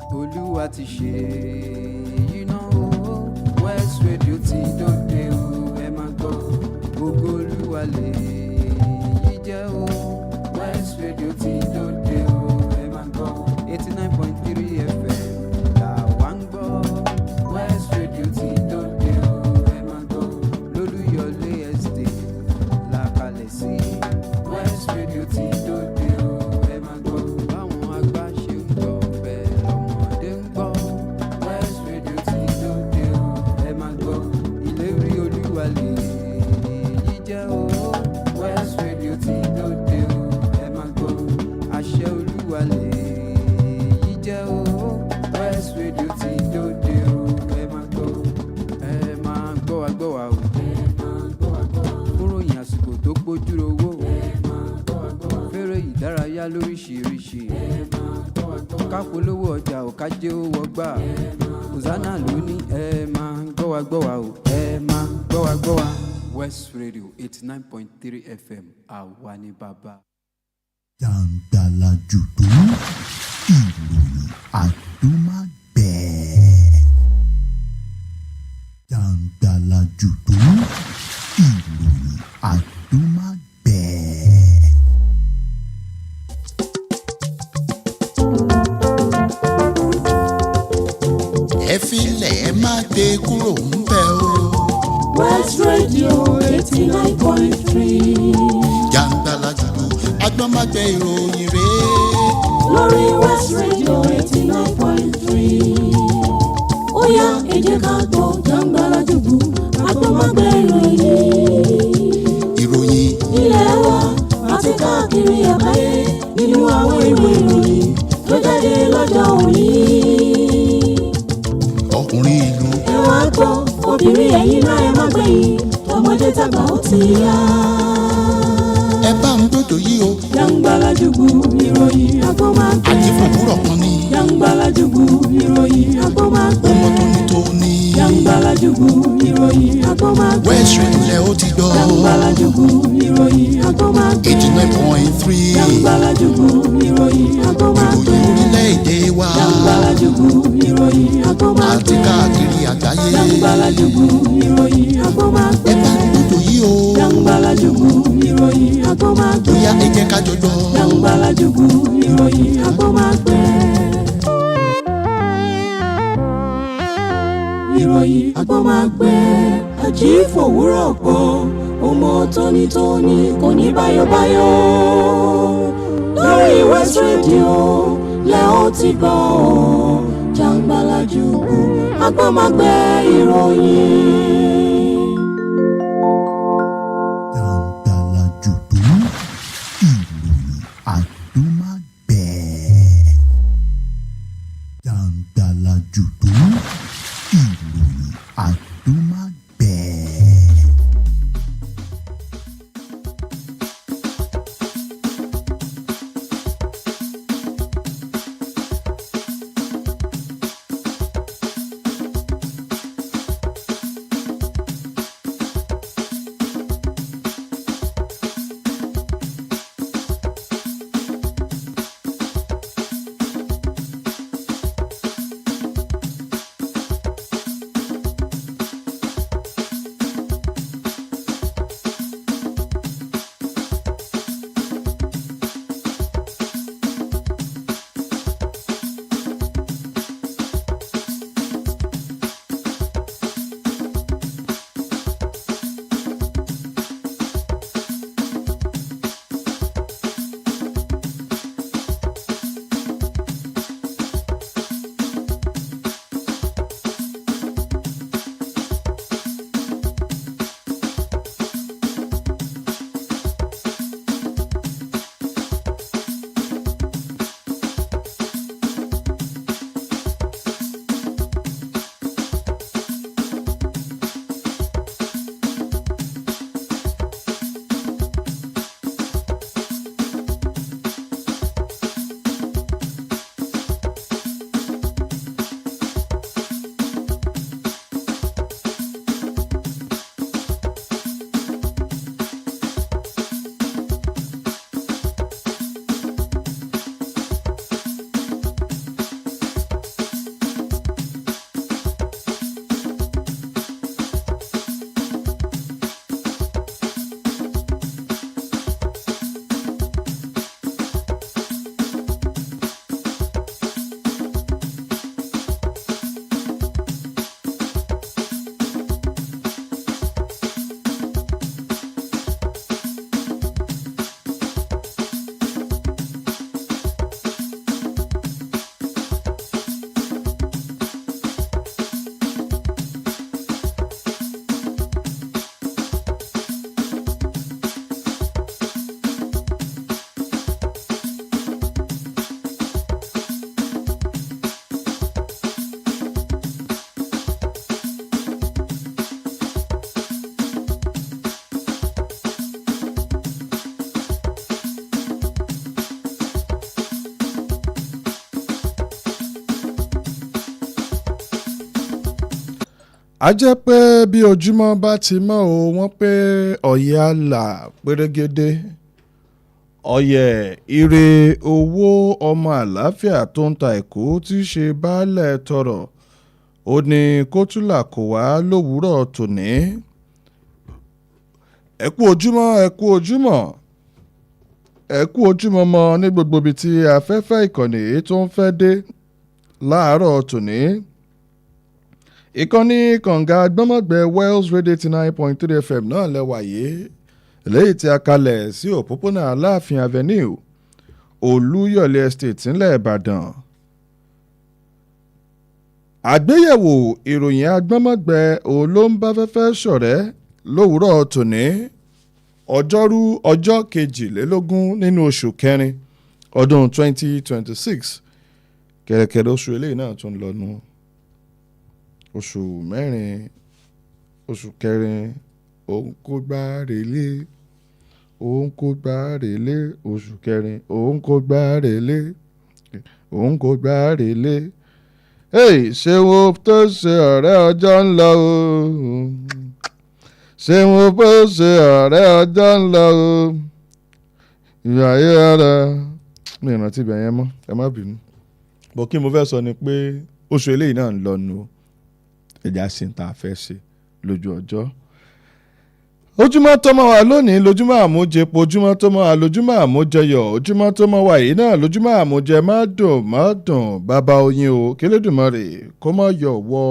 Olúwa ti ṣe èyí náà o. West Radio ti dòde o, ẹ máa gbọ́. Ògo Olúwa lè yí jẹ́ o. West Radio ti dòde o, ẹ máa gbọ́. 89.3 FM làwa ń gbọ́. West Radio ti dòde o, ẹ máa gbọ́. Lólúyọ̀lé Estate la kalẹ̀ sí. West Radio ti dòde o, ẹ máa gbọ́. Báwọn àgbà ṣe ń gbọ́ bẹ́ẹ̀ lọ́mọdé ń gbọ́. West Radio ti dòde o, ẹ máa gbọ́. Ìlérí Olúwa lè yí jẹ́ o. West Radio ti dòde o, ẹ máa gbọ́. Àṣẹ Olúwa lè yí jẹ́ o. West Radio ti dòde o, ẹ máa gbọ́. Ẹ máa gbọ́ wa gbọ́ wa o. Fúnròyìn àsìkò tó gbójú owó. Fẹ́rẹ̀ ìdárayá lóríṣiríṣi. Kápolówó ọjà ò kájé ó wọgbà. Hosanna ló ní ẹ máa gbọ́ wa gbọ́ wa o. Ẹ máa gbọ́ wa gbọ́ wa. West Radio 89.3 FM àwa ni bàbá. Jàǹgbàlà jùdú ìròyìn àdúmágbẹ̀. Jàǹgbàlà jùdú ìròyìn àdúmágbẹ̀. Ẹ filẹ̀ ẹ má gbé kúrò ńbẹ̀ o. West Radio 89.3. Jàǹgbàlà jùdú àdúmágbẹ̀ ìròyìn rèé. Lórí West Radio 89.3. Ó yá ẹ jẹ́ ká gbọ́ Jàǹgbàlà Jùbú Àgbọ̀nmágbẹ ìròyìn. Ìròyìn Ilé wa àti káàkiri àgbáyé nínú àwọn ìwé ìròyìn tó jáde lọ́jọ́ òní. ọkùnrin ìlú. Ẹ wá gbọ́ obìnrin ẹ̀yin náà ẹ má gbẹ̀yìn tọmọdé tàgbà ó ti yá. Ẹ bá ń gbọ́dọ̀ yìí o. Jàǹgbàlà Jùbú ìròyìn Àgbọ̀nmágbẹ. Àti fòwúrọ̀ kan ní. Jàǹgbàlà Jùbú ìròyìn Àgbọ̀nmágbẹ. Ọmọ tónítóní. Jàǹgbàlà Jùbú ìròyìn Àgbọ̀nmágbẹ. West Radio lẹ ó ti gbọ́. Jàǹgbàlà Jùbú ìròyìn Àgbọ̀nmágbẹ. 89.3. Jàǹgbàlà Jùbú ìròyìn Àgbọ̀nmágbẹ. Ìròyìn orílẹ̀-èdè wa. Jàǹgbàlà Jùbú ìròyìn Àgbọ̀nmágbẹ. Àti káàkiri àgbáyé. Jàǹgbàlà Jùbú ìròyìn Àgbọ̀nmágbẹ. Ẹ bá ń gbọ́dọ̀ yìí o. Jàǹgbàlà Jùbú ìròyìn Àgbọ̀nmágbẹ. Bóyá ẹ jẹ́ ká jọ gbọ́. Jàǹgbàlà Jùbú ìròyìn Àgbọ̀nmágbẹ. Ìròyìn Àgbọ̀nmágbẹ. Àjífòwúrọ̀ pọ̀ ọmọ tónítóní kò ní báyọ̀báyọ̀. Lórí West Radio lẹ ó ti gbọ́ Jàǹgbàlà Jùbú Àgbọ̀nmágbẹ ìròyìn. Jàǹgbàlà jùdú ìròyìn àdúmágbẹ̀. Jàǹgbàlà jùdú ìròyìn àdúmágbẹ̀. a jẹ́ pé bí ojúmọ́ bá ti mọ́ o wọ́n pé ọ̀yẹ́ àlà pérégedé ọ̀yẹ́ ire owó ọmọ àlàáfíà tó ń ta ẹ̀kú tí í ṣe baálẹ̀ tọrọ ó ní kótólà kò wá lówùúrọ̀ tòní. ẹ kú ojúmọ́ mọ́ ní gbogbo ibi tí afẹ́fẹ́ ìkànnì tó ń fẹ́ dé láàárọ̀ tòní. ìkànnì kànga àgbọ́nmọ̀gbẹ́ Wells Radio 89.3 FM náà lẹ́wà yìí lẹ́yìn tí a kalẹ̀ sí òpópónà Aláàfin Avenue Olúyọ̀lé Estate ńlẹ̀ Ìbàdàn. àgbéyẹ̀wò ìròyìn àgbọ́nmọ̀gbẹ́ olóńbáfẹ́fẹ́ ṣọ̀rẹ́ lówùúrọ̀ tòní ọjọ́rú ọjọ́ 22 nínú oṣù kẹrin ọdún 2026 kẹ̀rẹ̀kẹ̀rẹ̀ oṣù eléyìí náà tún lọ nù oṣù mẹ́rin oṣù kẹrin òun kò gbá relé oṣù kẹrin òun kò gbá relé ṣé wo tó ṣe ọ̀rẹ́ ọjọ́ ń lọ o ṣé wo bó ṣe ọ̀rẹ́ ọjọ́ ń lọ o ìyá ayé ara mi ìrántí ibẹ̀ yẹn mọ́ ẹ má bínú bọ́ kí mo fẹ́ sọ ni pé oṣù eléyìí náà ń lọ nù ẹ̀já sí ń ta fẹ́ ṣe lójú ọjọ́. ojúmọ́ tó mọ́ wa lónìí lójúmọ́ àmújẹpo ojúmọ́ tó mọ́ wa lójúmọ́ àmújẹyọ̀ ojúmọ́ tó mọ́ wa yìí náà lójúmọ́ àmújẹ má dùn bàbá oyin o kílédùmarè kó má yọ̀ wọ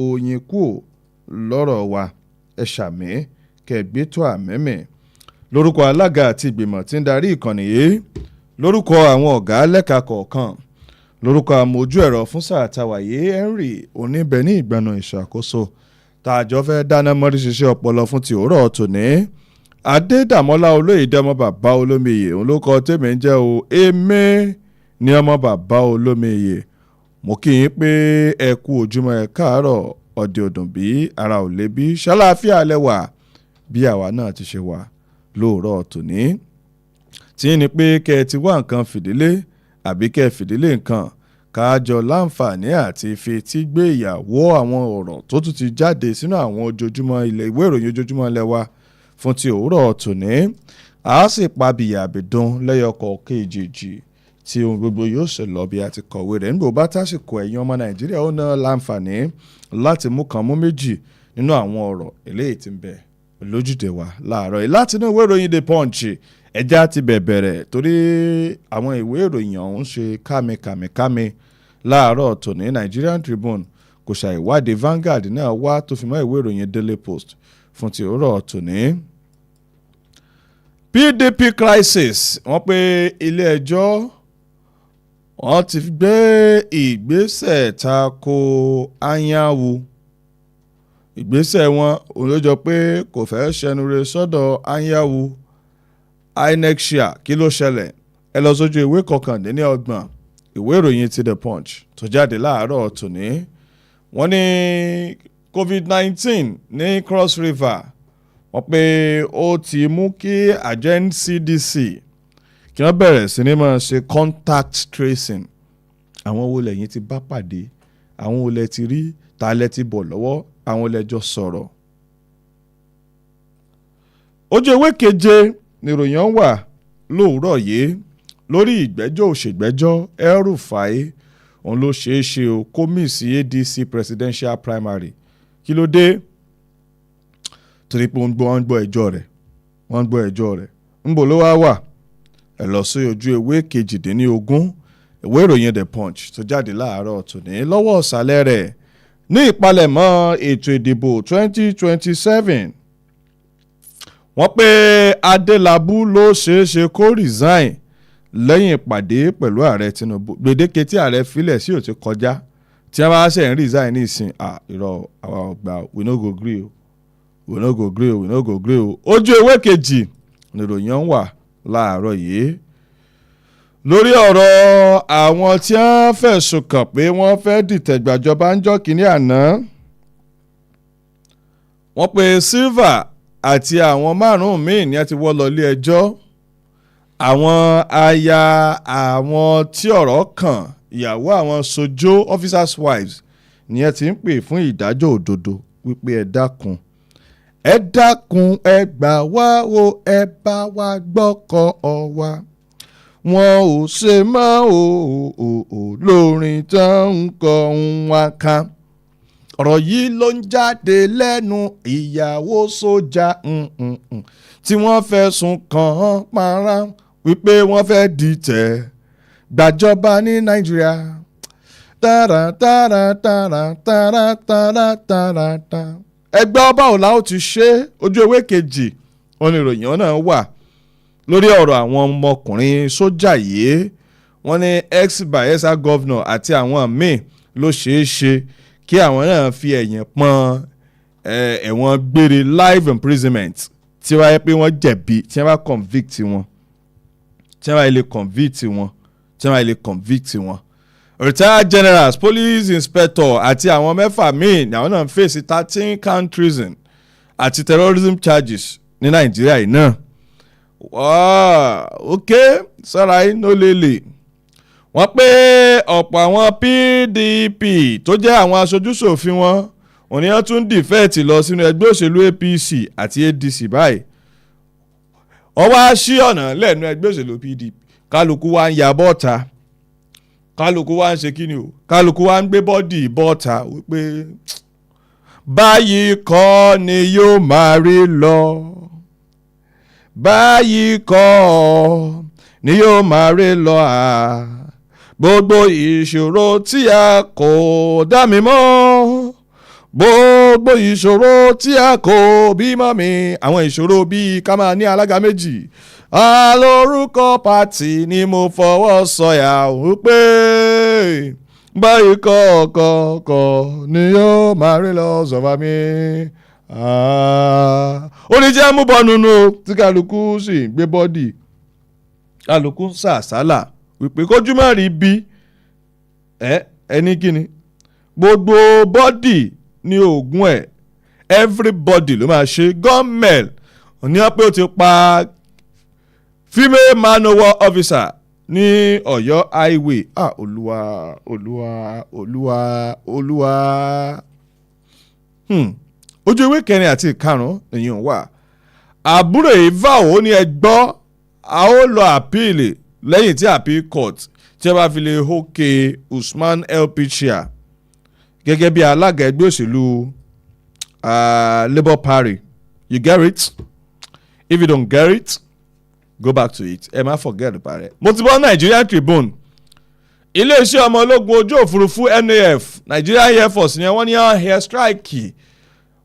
oyin kú lọ́rọ̀ wa ẹ ṣàmì kẹgbẹ́tọ̀ àmẹ́mẹ́ lórúkọ alága àti ìgbìmọ̀ tí ń darí ìkànnì yìí lórúkọ àwọn ọ̀gá lẹ́ka kọ̀ọ̀kan lórúkọ àmójú ẹ̀rọ fún sáà tàwáyé Henry oníbẹ̀ní ìgbàna ìṣàkóso tààjọ fẹ́ dáná mọ́rí ṣiṣẹ́ ọpọlọ fún ti òórọ̀ tòní. Adédàmọ́lá Olóyèdè ọmọ bàbá olómiyè òun ló kọ tèmi ń jẹ́ o èmi ní ọmọ bàbá olómiyè mo kí yín pé ẹ kú ojúmọ́ ẹ káàárọ̀ ọ̀dẹ̀ ọ̀dùn bí ara ò lè bí ṣàlàáfíà lẹ́wà bí àwa náà ti ṣe wà lóòrọ̀ tòní. tí ní pé kẹ́ ẹ ti wá nǹkan fìdílé àbí kẹ́ ẹ fìdílé nǹkan káàjọ láǹfààní àti fetí gbé ìyàwó àwọn ọ̀rọ̀ tó tún ti jáde sínú àwọn ojoojúmọ́ ilẹ̀ ìwé ìròyìn ojoojúmọ́ ilẹ̀ wa fún ti òwúrọ̀ tòní. a sì pa bìyàbìdún lẹ́yọkọ̀ kejì tí ohun gbogbo yóò ṣe lọ bí a ti kọ̀wé rẹ̀ nígbà bá tásìkò ẹ̀yin ọmọ Nàìjíríà ó ná láǹfààní láti mú kan mú méjì nínú àwọn ọ̀rọ̀ eléyìí tí ń bẹ lójúde wa láàárọ̀ yìí láti inú ìwé ìròyìn The Punch ẹjá ti bẹ̀rẹ̀ torí àwọn ìwé ìròyìn ọ̀hún ṣe kámi láàárọ̀ tòní. Nigerian Tribune kò ṣàìwádìí Vanguard náà wá tó fi mọ́ ìwé ìròyìn Daily Post fún ti òórọ̀ tòní. PDP crisis wọ́n pé ilé ẹjọ́ wọ́n ti gbé ìgbésẹ̀ tako Anyanwu ìgbésẹ̀ wọn òun ló jọ pé kò fẹ́ ṣẹnure sọ́dọ̀ Anyanwu INEC ṣíà kí ló ṣẹlẹ̀ ẹ lọ sójú ìwé 29 ìwé ìròyìn ti The Punch tó jáde láàárọ̀ tòní. wọ́n ní COVID-19 ní Cross River wọ́n pé ó ti mú kí àjọ NCDC kí wọ́n bẹ̀rẹ̀ sí ní máa ṣe contact tracing. àwọn wo lẹ́yìn ti bá pàdé àwọn wo lẹ ti rí ta lẹ ti bọ̀ lọ́wọ́ àwọn lẹ́jọ́ sọ̀rọ̀. ojú ìwé 7 níròyìn wà lóòrọ̀ yìí lórí ìgbẹ́jọ́ òṣègbẹ́jọ́ El-Rufai òun ló ṣeé ṣe o kó mísì ADC presidential primary kí ló dé torí pé wọ́n gbọ́ ẹjọ́ rẹ̀ ńbò ló wá ẹ lọ sí ojú ìwé 18 ìwé ìròyìn The Punch tó jáde láàárọ̀ tòní lọ́wọ́ ọ̀sàlẹ̀ rẹ̀ ní ìpalẹ̀mọ́ ètò ìdìbò 2027 wọ́n pé Adélabú ló ṣeéṣe kó resign lẹ́yìn ìpàdé pẹ̀lú ààrẹ Tinubu gbèdéke tí ààrẹ filẹ̀ sí ò ti kọjá tí wọ́n bá ṣe ń resign ní ìsìn irọ́ àwọn ọgbà we no go gree o. ojú ewé 2 níròyìn ń wà láàárọ̀ yìí lórí ọ̀rọ̀ àwọn tí wọ́n fẹ̀sùn kàn pé wọ́n fẹ́ dìtẹ̀gbàjọba ń jọ́ kínní àná. wọ́n pe Silva àti àwọn 5 míì ní a ti wọ́ lọ ilé ẹjọ́. àwọn aya àwọn tí ọ̀rọ̀ kàn ìyàwó àwọn sójó officers wives ní ẹ ti ń pè fún ìdájọ́ òdodo wípé ẹ dákun ẹ gbà wá o ẹ bá wa gbọ́kọ̀ wa wọn ò ṣe mọ́ o lórin tán ń kọ wá ká ọ̀rọ̀ yìí ló ń jáde lẹ́nu ìyàwó sójà tí wọ́n fẹ̀sùn kàn án para wípé wọ́n fẹ́ dìtẹ̀ gbàjọba ní Nàìjíríà tààràtààràtààràtààràtààràtà ẹgbẹ́ ọba ọ̀la ó ti ṣe ojú ewé kejì wọn ni ìròyìn náà wà lórí ọ̀rọ̀ àwọn ọmọkùnrin sójà yìí wọ́n ní ex-Bayelsa governor àti àwọn míì ló ṣeé ṣe kí àwọn náà fi ẹ̀yìn pọ́n ẹ̀wọ̀n gbére life imprisonment tí wáyé pé wọ́n jẹ̀bi tí wọ́n bá convict wọn tí wọ́n bá lè convict wọn retired generals police inspector àti àwọn mẹ́fà míì ni àwọn náà ń fèsì 13 count treason àti terrorism charges ní Nàìjíríà yìí náà ok sọ́ra yìí ló lélẹ̀ wọ́n pé ọ̀pọ̀ àwọn PDP tó jẹ́ àwọn aṣojúṣòfin wọn òní wọ́n tún dìfẹ́ẹ̀tì lọ sínú ẹgbẹ́ òṣèlú APC àti ADC báyìí wọ́n wá sí ọ̀nà lẹ́nu ẹgbẹ́ òṣèlú PDP kálukú wa ń ya bọ́ọ̀ta kálukú wa ń ṣe kí ni o kálukú wa ń gbé bọ́ọ̀dì bọ́ọ̀ta wípé báyìí kọ́ ni yóò máa rí lọ báyìí kọ́ ni yóò máa rí lọ gbogbo ìṣòro tí a kò dá mi mọ́ gbogbo ìṣòro tí a kò bí mọ́ mi àwọn ìṣòro bíi ká máa ní alága méjì alórúkọ pàtì ni mo fọwọ́ sọ̀yà wípé báyìí kọ̀ọ̀kọ̀ ni yóò máa rí lọ sọ̀fà mi. Ó ní jẹ́ mú bọ́ nínú tí kálukú sì gbé bọ́dì kálukú sàsálà wípé kójú má rí bí ẹni kíni gbogbo bọ́dì ní oògùn ẹ̀ everybody ló máa ṣe gọ́ọ̀mẹ̀l ní wọ́n pé ó ti pa female manowar officer ní Ọ̀yọ́ highway olúwa ojú ewé kẹrin àti ìkarùn èyí wà àbúrò ìváwò ní ẹgbọ́ a ó lọ àpíìlì lẹ́yìn tí appeal court tí a bá fi lè hókè Usman LP chair gẹ́gẹ́ bí alága ẹgbẹ́ òṣèlú Labour Party you get it if you don't get it go back to it ẹ má forget about it. mo ti bọ́ Nigerian Tribune iléeṣẹ́ ọmọ ológun ojú òfurufú NAF Nigerian Air Force ni wọ́n ní air strike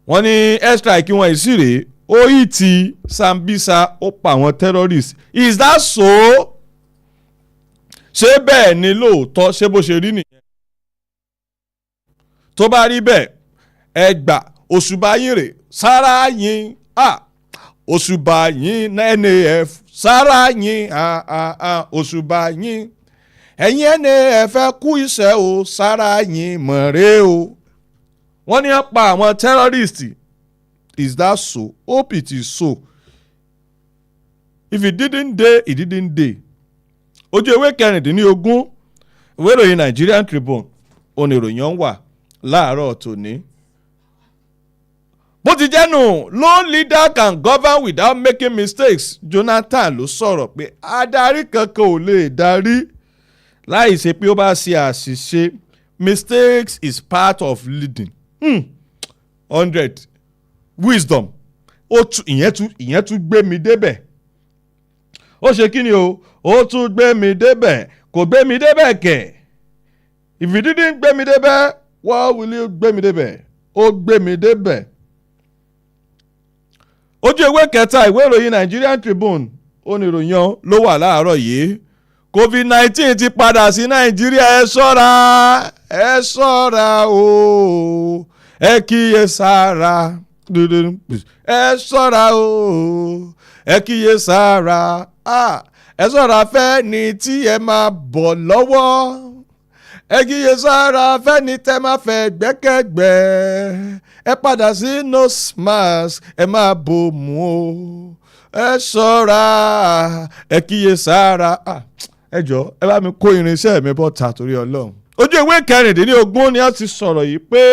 wọ́n ní air strike wọn ìsírè ó yìí ti Sambisa ó pa àwọn terrorists is that so? ṣé bẹ́ẹ̀ ni lóòótọ́ ṣé bó ṣe rí nìyẹn tó bá rí bẹ́ẹ̀ ẹ gbà òṣùbà yín rè sára yín òṣùbà yín NAF sára yín òṣùbà yín ẹ̀yin NAF ẹ kú iṣẹ́ o sára yín mọ̀rẹ́ o wọ́n ní pa àwọn terrorists is that so? Hope it is so. If it didn't dey it didn't dey. Ojú ewé kẹrìndínlógún ìwé ìròyìn Nigerian Tribune oníròyìn wà láàárọ̀ tòní. bó ti jẹ́nu no leader can govern without making mistakes. Jonathan ló sọ̀rọ̀ pé adarí kankan ò lè darí láì ṣe pé ó bá ṣe àṣìṣe. Mistakes is part of leading. 100 wisdom ìyẹn tún gbé mi débẹ̀. ó ṣe kí ni o ó tún gbé mi débẹ̀ kò gbé mi débẹ̀ kẹ̀. if you didn't gbé mi débẹ̀ what will you gbé mi débẹ̀? ó gbé mi débẹ̀. ojú ewé kẹta ìwé ìròyìn Nigerian Tribune oníròyìn ló wà láàárọ̀ yìí. COVID-19 ti padà sí Nàìjíríà ẹ ṣọ́ra o ẹ kíyè sára ẹ ṣọ́ra o ẹ kíyè sára ẹ ṣọ́ra fẹ́ni tí ẹ máa bọ̀ lọ́wọ́ ẹ kíyè sára fẹ́ni tẹ́ máa fẹ́ gbẹ́kẹ̀gbẹ́ ẹ padà sí nose mask ẹ máa bomú o ẹ ṣọ́ra ẹ kíyè sára ẹ jọ̀ọ́ ẹ bá mi kó irinṣẹ́ mi bọ́ta torí Ọlọ́run. ojú ìwé kẹrìndínlógún ni a ti sọ̀rọ̀ yìí pé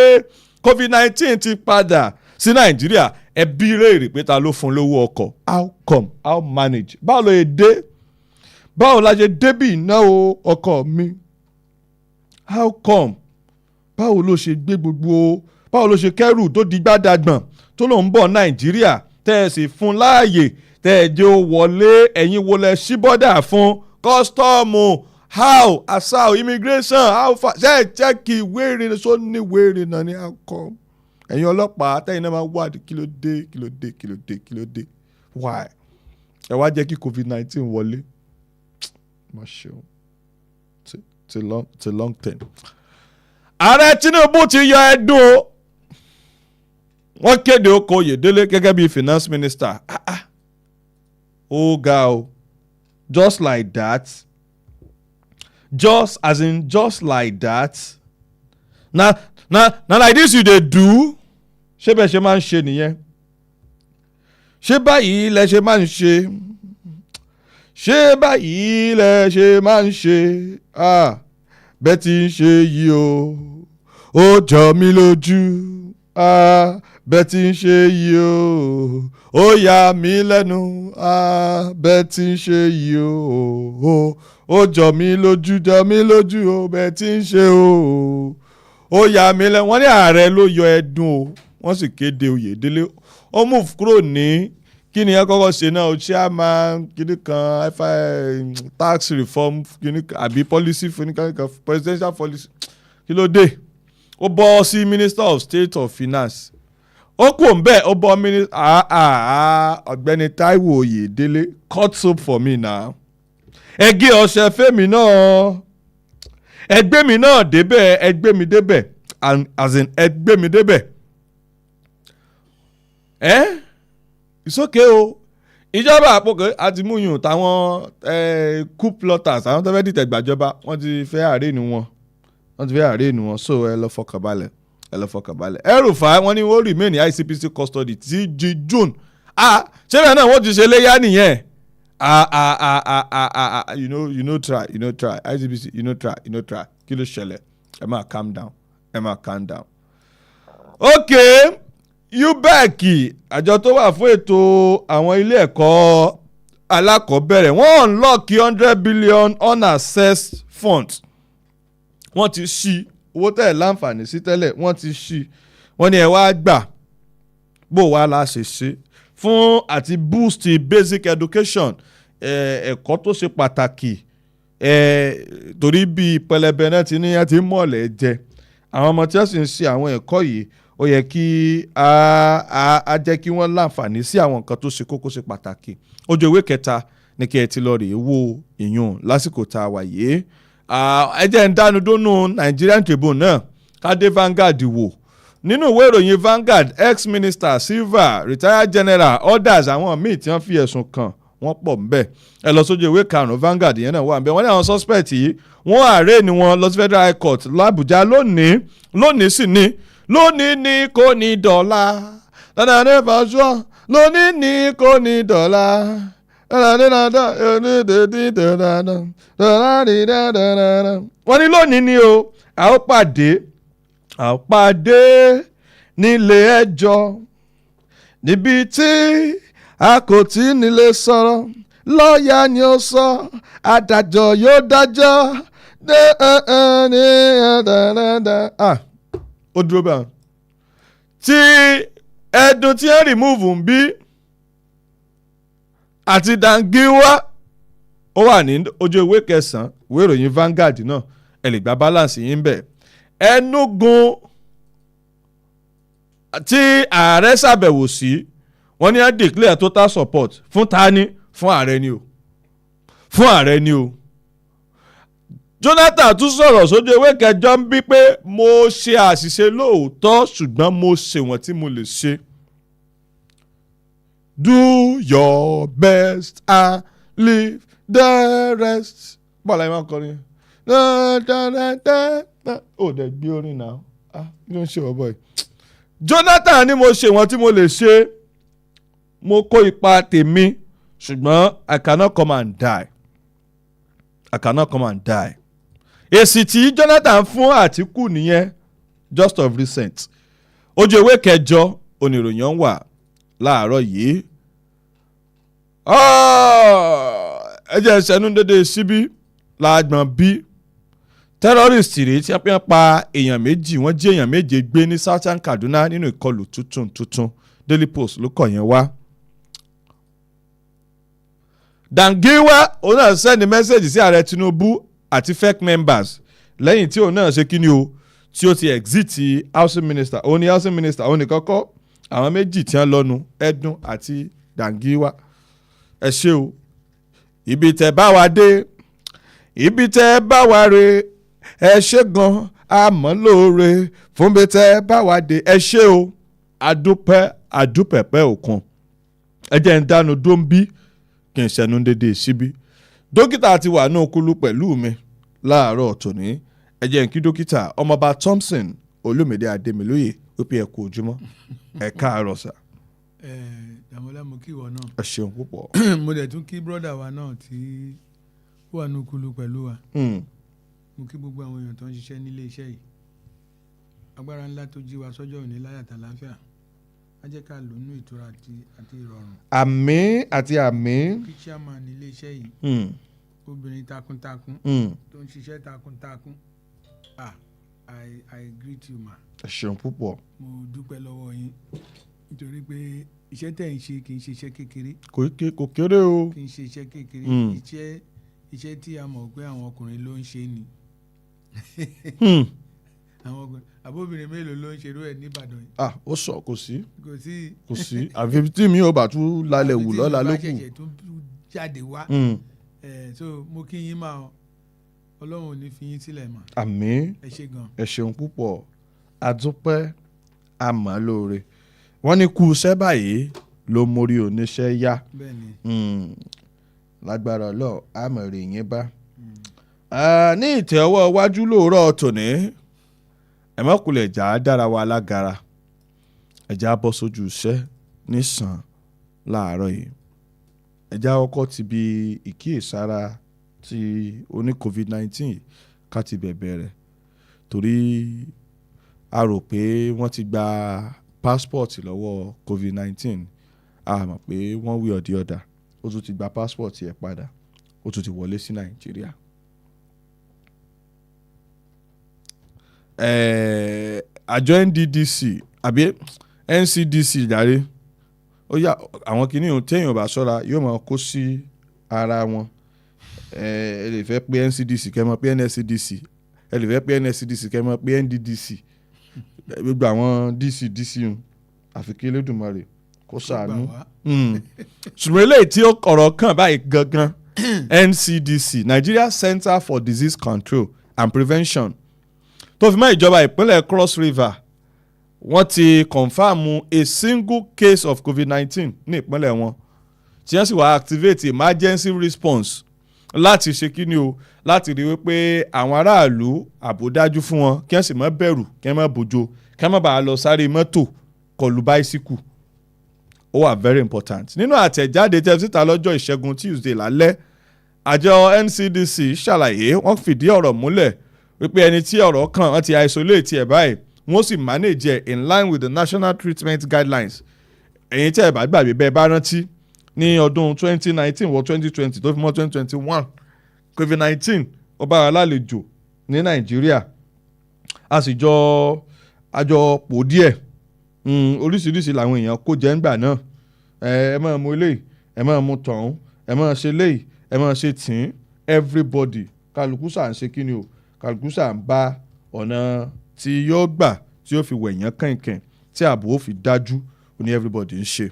COVID-19 ti padà sí Nàìjíríà ẹbí rèé pé ta ló fún lówó ọkọ̀ how come how manage báwo ló yẹ dé báwo la ṣe débì ìnáwó ọkọ̀ mi how come báwo ló ṣe gbé gbogbo báwo ló ṣe kẹ́rù tó di gbádàgbọ̀n tó lòun bọ̀ Nàìjíríà tẹ́ ẹ sì fún láàyè tẹ́ ẹ jẹ́ ó wọlé ẹ̀yin wo lẹ ṣí bọ́dà fún kọ́sítọ́ọ̀mù how asao immigration how far ṣe é chẹ́kì ìwé ìrìnnà sọ ní ìwé ìrìnnà ní how come ẹ̀yin ọlọ́pàá tẹ́yìn náà máa wádìí kí ló dé why ẹ wá jẹ́ kí COVID-19 wọlé má ṣe o it's a long term. Ààrẹ Tinubu ti yọ ẹdún o wọ́n kéde oko Oyèdélé gẹ́gẹ́ bí finance minister ó ga o just like that just like that na like this you dey do ṣé bẹ́ẹ̀ ṣe máa ń ṣe nìyẹn ṣé báyìí lẹ ṣe máa ń ṣe ṣé báyìí lẹ ṣe máa ń ṣe bẹ́ẹ̀ tí ń ṣe yìí o ó jọ mí lójú bẹ́ẹ̀ tí ń ṣe yìí o ó yà mí lẹ́nu bẹ́ẹ̀ tí ń ṣe yìí o ó jọ mí lójú o bẹ́ẹ̀ tí ń ṣe o ó yà mí lẹ́nu. Wọ́n ní ààrẹ ló yọ ẹdún o wọ́n sì kéde Oyèdélé ó move kúrò ní kí ni ẹ kọ́kọ́ ṣe náà o chairman kíní kan tax reform kíní àbí policy kíní kan presidential policy kí ló dé ó bọ́ sí minister of state of finance ó kù ń bẹ́ẹ̀ ó bọ́ minister ọ̀gbẹ́ni Táíwò Oyèdélé cut soap for me now ẹgbẹ́ ọ̀sẹ̀ fẹ́mi náà ẹgbẹ́ mi náà débẹ̀ ẹgbẹ́ mi débẹ̀ as in ẹgbẹ́ mi débẹ̀ it's okay o ìjọba àpòkè àti múyùn táwọn coup plotters àwọn tó fẹ́ dìtẹ̀ gbàjọba wọ́n ti fẹ́ àárẹ̀ wọn so ẹ lọ fọkànbalẹ̀ El-Rufai wọ́n ní wọ́n remain ICPC custody ti di June ṣé bẹ́ẹ̀ náà wọ́n ti ṣe léyà nìyẹn you no try ICPC you no try kí ló ṣẹlẹ̀ ẹ máa calm down okay. UBEC àjọ tó wà fún ètò àwọn ilé ẹ̀kọ́ alákọ̀ọ́bẹ̀rẹ̀ wọ́n unlock 100 billion unaccessed funds wọ́n ti ṣí owó tẹ̀ láǹfààní sí tẹ́lẹ̀ wọ́n ti ṣí wọ́n ní ẹ wá gbà bó wá la ṣe fún àti boost basic education ẹ̀kọ́ tó ṣe pàtàkì torí bí pẹlẹbẹ náà ti ní ẹ ti mọ̀lẹ́ jẹ àwọn ọmọ tí wọ́n sì ń ṣe àwọn ẹ̀kọ́ yìí ó yẹ kí a jẹ́ kí wọ́n láǹfààní sí àwọn nǹkan tó ṣe kókó ṣe pàtàkì ojú ìwé kẹta ní kí ẹ ti lọ rèé wo ìyún lásìkò tá a wà yìí ẹ jẹ́ ń dánu dónú Nigerian Tribune náà kádé Vanguard wò nínú ìwé ìròyìn Vanguard ex-minister Silva retired general others àwọn míì tí wọ́n fi ẹ̀sùn kàn wọ́n pọ̀ ńbẹ̀ ẹ lọ sójú ìwé karùn-ún Vanguard yẹn náà wà ńbẹ̀ wọ́n ní àwọn suspect yìí wọ́n àárẹ̀ ni wọ́n lọ sí Federal High Court l'Abuja lónìí sì ní lónìí ní kò ní dọ̀la dáadáa ní fàṣọ lónìí ní kò ní dọ̀la wọ́n ní lónìí ni o a ó pàdé nílé ẹjọ́ níbi tí a kò tí nílé sọ̀rọ̀ lọ́ọ̀yà ni ó sọ adájọ́ yóò dájọ́ ó dúró báyìí tí ẹ̀dùn tí ẹ remove ń bí àti Dangiwa ó wà ní ojú ìwé kẹsàn-án ìwé ìròyìn Vanguard náà ẹ lè gba balance yín bẹ̀. Enugu tí ààrẹ ṣàbẹ̀wò sí wọ́n ní á declare total support fún tani fún ààrẹ ni o. Jonathan tún sọ̀rọ̀ sójú ewé kẹjọ ń bí pé mo ṣe àṣìṣe lóòótọ́ ṣùgbọ́n mo ṣe wọ́n tí mo lè ṣe. Do your best and leave the rest. Bọ́lá ìmọ̀ kọrin. Ó dẹ̀ gbé orin náà. Kí ló ń ṣe ọ̀bọ̀ yìí? Jonathan ní mo ṣe wọ́n tí mo lè ṣe. Mo kó ipa tèmi ṣùgbọ́n I cannot come and die. Èsì tí Jonathan fún Àtíkù nìyẹn just of recent ojú ewé kẹjọ oníròyìn wà láàárọ̀ yìí. ẹ jẹ́ ìṣẹ́nu dédé síbí láàgbọ̀n bí terrorist rèé tí wọ́n pa èèyàn méjì wọ́n jí èèyàn méje gbé ní Southern Kaduna nínú ìkọlù tuntun Daily Post ló kọ yẹn wá. Dangiwa òun náà sẹ́ni mẹ́sẹ̀gì sí ààrẹ Tinubu àti fake members lẹ́yìn tí òun náà ṣe kíni o tí ó ti exit housing minister òun ni housing minister òun ni kọ́kọ́ àwọn méjì tí wọ́n lọ́nu Edun àti Dangiwa. Ẹ ṣé o ibi tẹ́ bá wa dé ibi tẹ́ bá wa re ẹ ṣé gan àmọ́ lóore fún bí tẹ́ bá wa dé ẹ ṣé o àdúpẹ̀pẹ̀ òkun ẹ jẹ́ ń dánu dóńbí kí n ṣẹnu dédé síbí. Dókítà ti wà ní okulu pẹ̀lú mi láàárọ̀ tòní ẹ jẹ́ ń kí dókítà ọmọọba Thompson Olúmídé Adémilóyè wípé ẹ kú ojúmọ́ ẹ káàárọ̀ sà. Dàmọ́lá mo kí ìwọ náà. Ẹ ṣeun púpọ̀. Mo dẹ̀ tún kí brọ́dà wa náà tí ó wà ní okulu pẹ̀lú wa. Mo kí gbogbo àwọn èèyàn tó ń ṣiṣẹ́ nílé iṣẹ́ yìí. Agbára ńlá tó jí wa sọ́jọ́ òní láyàtà láfíà. Á jẹ́ ká lò nínú ìtura àti ìrọ̀rùn. Àmín àti àmín. Kí chairman ilé iṣẹ́ yìí. Obìnrin takuntakun. Tó ń ṣiṣẹ́ takuntakun. I greet you ma. Ẹ ṣeun púpọ̀. Mo dúpẹ́ lọ́wọ́ yín nítorí pé iṣẹ́ tẹ̀ ń ṣe kì í ṣe iṣẹ́ kékeré. Kò kéré o. Kì í ṣe iṣẹ́ kékeré. Iṣẹ́ tí a mọ̀ pé àwọn ọkùnrin ló ń ṣe ni. Àwọn ọkùnrin àbóbìnrin mélòó ló ń ṣerú ẹ̀ níbàdàn yìí. Ó sọ kò sí. Kò sí. Àfi tí mi ò bá tún lálẹ́ wù lọ́la ló kù. àfi tí mi ò bá ṣẹ̀ṣẹ̀ tún jáde wá. So mo kí yín máa Ọlọ́run ò ní fi yín sílẹ̀ mọ́. Àmín. Ẹ ṣé gan. Ẹ ṣeun púpọ̀ àdúpẹ́ àmọ́ lóore wọ́n ní kú iṣẹ́ báyìí ló mórí oníṣẹ́ yá. Bẹ́ẹ̀ni. Lágbára Ọlọ́run àmọ̀ rè yín bá. Ní ìtẹ́ ọwọ́ iwájú lóòrọ̀ tòní ẹ̀mọ́kulẹ̀ ẹ̀já dára wa lágara ẹ̀já bọ́ sójú iṣẹ́ nísàn láàárọ̀ yìí ẹ̀já ọkọ̀ ti bi ìkíyèsára ti oní COVID-19 ká ti bẹ̀bẹ̀ rẹ̀ torí a rò pé wọ́n ti gba passport lọ́wọ́ COVID-19 a mọ̀ pé wọ́n wí ọ̀dí ọ̀dà ó tún ti gba passport yẹn padà ó tún ti wọlé sí Nàìjíríà. Àjọ NDDC àbí NCDC jàre ó yà àwọn kìnìún téèyàn bá ṣọ́ra yóò máa kó sí ara wọn ẹ lè fẹ́ pé NCDC kẹ́ mọ̀ pé NSCDC ẹ lè fẹ́ pé NSCDC kẹ́ mọ̀ pé NDDC gbogbo àwọn DC yun àfi kí Elédùmarè kó ṣàánú. ṣùgbọ́n eléyìí tí ó ọ̀rọ̀ kàn báyìí gangan NCDC Nigeria Center for Disease Control and Prevention tó fi mọ́ ìjọba ìpínlẹ̀ Cross River wọ́n ti kọ̀nfàmù a single case of COVID-19 ní ìpínlẹ̀ wọn tí wọ́n sì wá activate emergency response láti ṣe kíni o láti rí wípé àwọn aráàlú ààbò dájú fún wọn kí wọ́n sì má bẹ̀rù kí wọ́n má bòjò kí wọ́n má bàa lọ sáré mọ́tò kọlù báísíkù ó wà very important. Nínú àtẹ̀jáde tẹ́ síta lọ́jọ́ ìṣẹ́gun Tuesday lálẹ́ àjọ NCDC ṣàlàyé wọ́n fìdí ọ̀rọ̀ múlẹ̀ wípé ẹni tí ọ̀rọ̀ kàn wọ́n ti isolate ẹ̀ báyìí wọ́n sì manage ẹ̀ in line with the national treatment guidelines. ẹ̀yin tẹ́ ẹ̀ bá gbàgbé bẹ́ẹ̀ bá rántí ní ọdún 2019 wọ 2020 tó fi mọ́ 2021 COVID-19 ó bá wa lálejò ní Nàìjíríà a sì àjọ pò díẹ̀ oríṣiríṣi làwọn èèyàn kó jẹ́ ńgbà náà ẹ máa mú eléyìí ẹ máa mú tọ̀hún ẹ máa ṣe léyìí ẹ máa ṣe tìǹ everybody kálukú sà ń ṣe kíni o kálukú sà ń bá ọ̀nà tí yóò gbà tí yóò fi wẹ̀yàn kẹ̀kẹ̀ tí ààbò ó fi dájú ó ní everybody ń ṣe.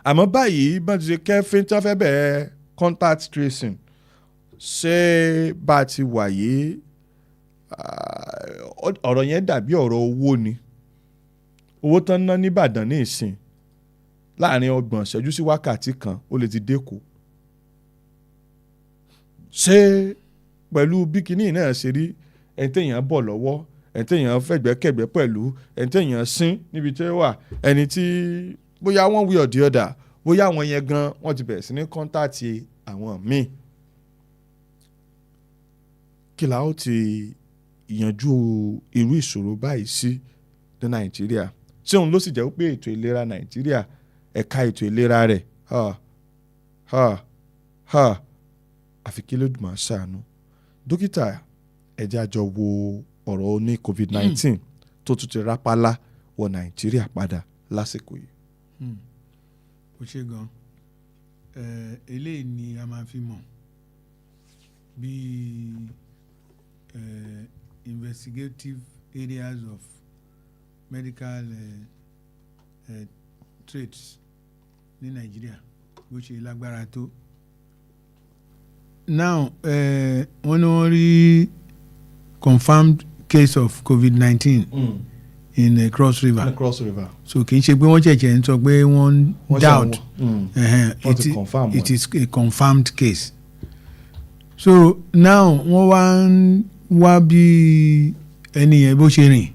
àmọ́ báyìí bá ti ṣe kẹ́fín tí wọ́n fẹ́ bẹ̀rẹ̀ contact tracing ṣé bá a ti wà yìí ọ̀rọ̀ yẹn dàbí ọ̀rọ̀ owó ni owó tán ná nìbàdàn ní ìsìn láàrin 30 ìṣẹ́jú sí wákàtí kan ó lè ti dẹ́kọ̀. ṣé pẹ̀lú bí kinní náà ṣe rí ẹni téèyàn bọ̀ lọ́wọ́ ẹni téèyàn fẹ̀gbẹ́kẹ̀gbẹ́ pẹ̀lú ẹni téèyàn sín níbi tí ó wà ẹni tí bóyá wọ́n wí ọ̀dí ọ̀dà bóyá àwọn yẹn gan wọ́n ti bẹ̀rẹ̀ sí ní kọ́ńtàtì àwọn míì. kí la ó ti yanjú irú ìṣòro báyìí sí ní Nàìjíríà ṣé òun ló sì jẹ́ pé ètò ìlera Nàìjíríà ẹ̀ka ètò ìlera rẹ̀ àfi kí Olódùmarè ṣàánú. Dókítà ẹ jẹ́ a jọ wo ọ̀rọ̀ ní COVID-19 tó tún ti rápálá wọ Nàìjíríà padà lásìkò yìí. ó ṣe gan eléyìí ni a máa fi mọ̀ bí investigative areas of medical traits ní Nàìjíríà bó ṣe lágbára tó. Now wọ́n ní wọ́n rí confirmed case of COVID-19 in Cross River. So kì í ṣe pé wọ́n ṣẹ̀ṣẹ̀ ń sọ pé wọ́n doubt it is a confirmed case. So now wọ́n wá ń wá bí ẹni yẹn bó ṣe rìn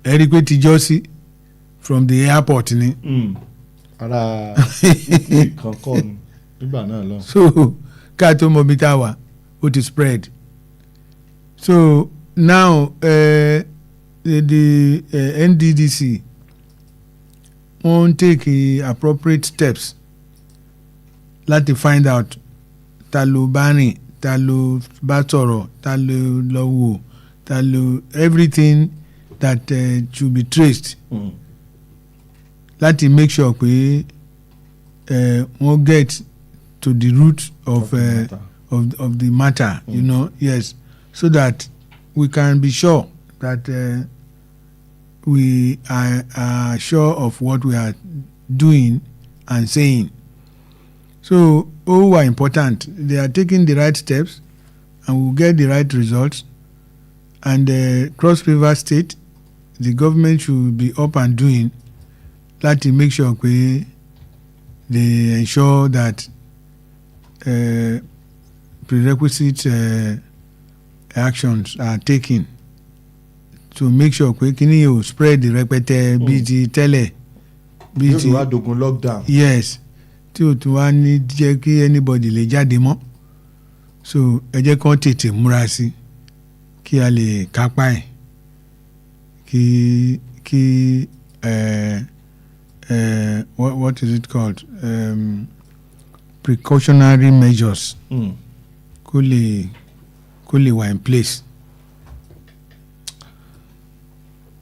ẹ rí i pé tijọ́ sí from the airport ni. ara kankan ni nígbà náà lọ. So ká tó mọ bí tá a wà ó ti spread. So now the NDDC won't take appropriate steps láti find out ta ló bá rìn ta ló bá sọ̀rọ̀ ta ló lọ wò ta ló everything that should be traced láti make sure pé wọ́n get to the root of the matter, you know, yes, so that we can be sure that we are sure of what we are doing and saying. So all are important. They are taking the right steps and will get the right results. And Cross River State, the government should be up and doing that to make sure they ensure that prerequisite actions are taken to make sure pé kíní yóò spread rẹpẹtẹ bíi ti tẹ́lẹ̀ bíi ti yóò wá dogun lockdown. Yes, tí o tún wá ní jẹ́ kí anybody lè jáde mọ́. So ẹ jẹ́ kán tètè múra sí kí a lè kápá ẹ̀ kí what is it called precautionary measures kó lè wà in place.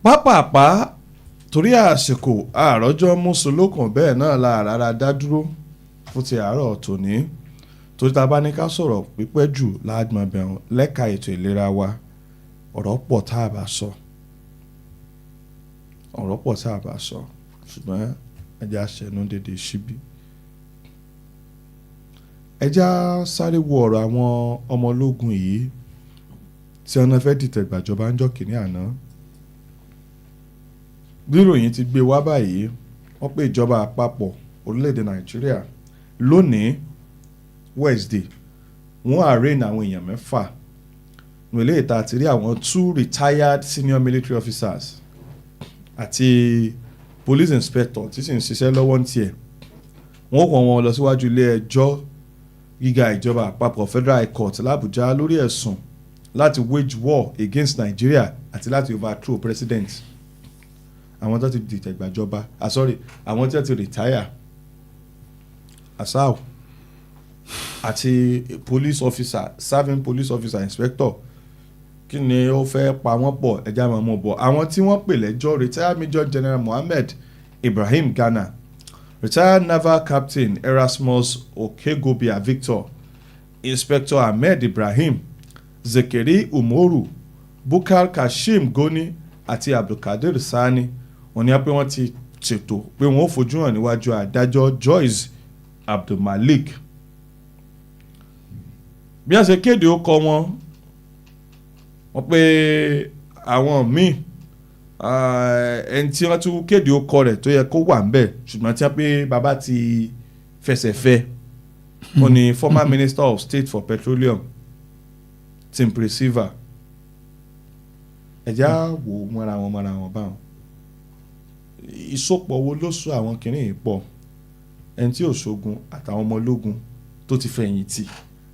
pápápá torí àsìkò àròjọ mùsùlùkùn bẹ́ẹ̀ náà la rárá dá dúró fún ti àárọ̀ tòní torí ta bá ní ká sọ̀rọ̀ pípẹ́ jù láàgbọ̀nbẹ̀rún lẹ́ka ètò ìlera wa ọ̀rọ̀ pọ̀ tá a bá sọ ṣùgbọ́n ẹja ṣẹ̀nu dédé síbí. ẹja sáré wo ọ̀rọ̀ àwọn ọmọ ológun yìí tí wọn fẹ́ dìtẹ̀ gbàjọba ń jọ́ kìíní àná. bí ìròyìn ti gbé wá báyìí wọ́n pé ìjọba àpapọ̀ orílẹ̀-èdè Nàìjíríà lónìí Wednesday wọ́n arraign àwọn èèyàn 6 nílé ìta àti rí àwọn 2 retired senior military officers àti police inspector tí sì ń ṣiṣẹ́ lọ́wọ́ ní tiẹ̀. wọ́n kó wọn lọ síwájú ilé ẹjọ́ gíga ìjọba àpapọ̀ Federal High Court l'Abuja lórí ẹ̀sùn láti wage war against Nigeria àti láti overthrow president. àwọn tó ti dìtẹ̀ gbàjọba àwọn tó ti retire asau àti police officer serving police officer inspector kí ni ó fẹ́ pa wọ́n pọ̀ ẹja máa mú bọ̀. àwọn tí wọ́n pè lẹ́jọ́ retired Major General Mohammed Ibrahim Ghana, retired Naval Captain Erasmus Okegobia Victor, Inspector Ahmed Ibrahim, Zekeri Umoru, Bukar Kashim Goni àti Abdulkadir Sani wọ́n ní pé wọ́n ti ṣètò pé wọ́n ó fojú hàn níwájú adájọ́ Joyce Abdulmalik. bí wọ́n ṣe kéde ó kọ wọ́n pé àwọn míì ẹni tí wọ́n tún kéde ó kọ rẹ̀ tó yẹ kó wà ńbẹ̀ ṣùgbọ́n tí wọ́n pé bàbá ti fẹsẹ̀ fẹ́ wọ́n ní former Minister of State for Petroleum Tim Presiva ẹ̀já wò mọ́ra wọn báwọn ìsopọ̀ wo ló so àwọn kìnìún pọ̀ ẹni tí òṣogun àtàwọn ọmọ ológun tó ti fẹ̀yìntì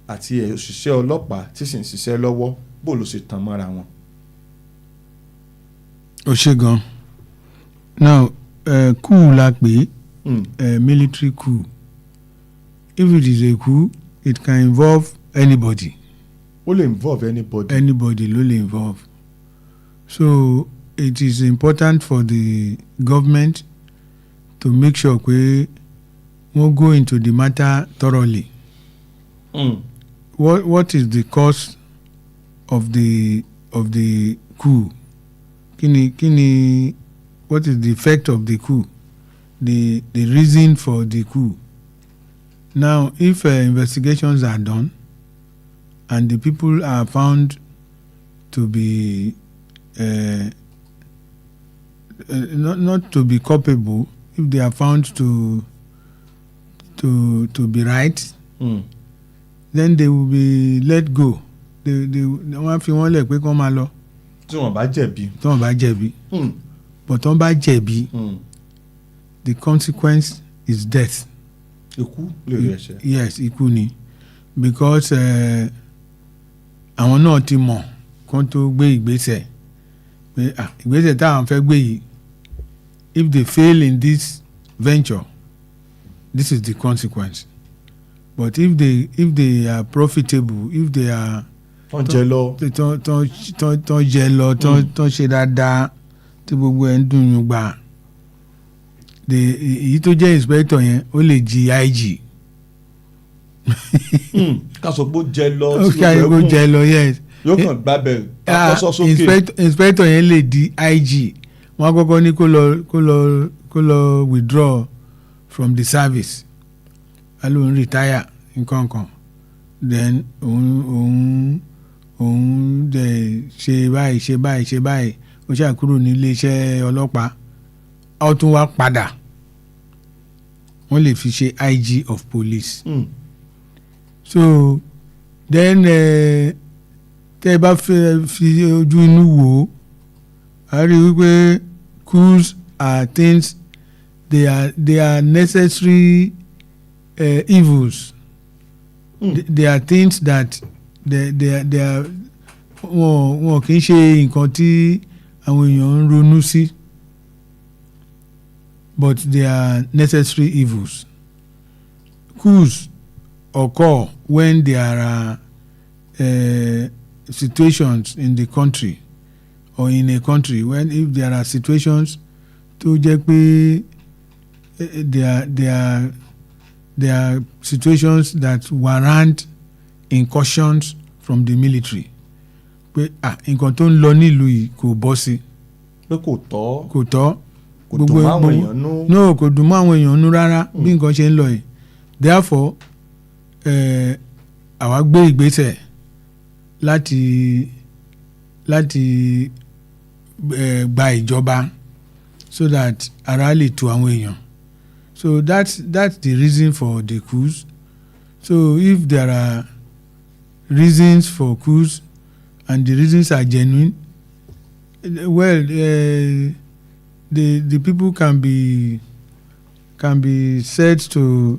àti òṣìṣẹ́ ọlọ́pàá tí sì ń ṣiṣẹ́ lọ́wọ́ bó ló ṣe tàn mọ́ra wọn. ó ṣe gan now coup la pè military coup. If it is a coup, it can involve anybody. ó lè involve anybody. Anybody ló lè involve. So it is important for the government to make sure pé wọ́n go into the matter thoroughly. What is the cause of the coup? Kini, what is the effect of the coup? The reason for the coup. Now, if investigations are done and the people are found to be not to be culpable, if they are found to be right, then they will be let go. Wọ́n fi wọ́n lẹ̀ pé kí wọ́n máa lọ. tí wọ́n bá jẹ̀bi. tí wọ́n bá jẹ̀bi. but tí wọ́n bá jẹ̀bi. The consequence is death. ikú lè rí ẹ̀ṣẹ̀. Yes, ikú ni because àwọn náà ti mọ̀ kán tó gbé ìgbésẹ̀ pé ìgbésẹ̀ táwọn fẹ́ gbé yìí, if they fail in this venture, this is the consequence. But if they are profitable, if they are tán jẹ lọ tán ṣe dáadáa tí gbogbo ẹ̀ ń dùn yín gbà, èyí tó jẹ́ inspector yẹn ó lè jí IG. ká sọ pé ó jẹ lọ ó jẹ lọ yes. yóò kàn gbábẹ́ àkọsọ sókè. inspector yẹn lè di IG. wọ́n kọ́kọ́ ní kó lọ withdraw from the service. alóhùn retire nǹkan then òun dẹ̀ ṣe báyìí ó ṣàkúrò ní iléeṣẹ́ ọlọ́pàá ó tún wá padà wọ́n lè fi ṣe IG of police. So then tẹ́ ẹ bá fi ojú inú wò ó a rí wípé coups are things they are necessary evils. They are things that they are wọn kì í ṣe nǹkan tí àwọn èèyàn ń ronú sí, but they are necessary evils. Coups occur when there are situations in the country or in a country when if there are situations tó jẹ́ pé there are situations that warrant incursions from the military. Pé nǹkan tó ń lọ nílùú yìí kò bọ́ sí. pé kò tọ́. kò tọ́. kò dùn mọ́ àwọn èèyàn nú. no kò dùn mọ́ àwọn èèyàn nú rárá bí nǹkan ṣe ń lọ yìí. Therefore àwa gbé ìgbésẹ̀ láti gba ìjọba so that ara lè tu àwọn èèyàn. So that's the reason for the coups. So if there are reasons for coups and the reasons are genuine, well, the people can be said to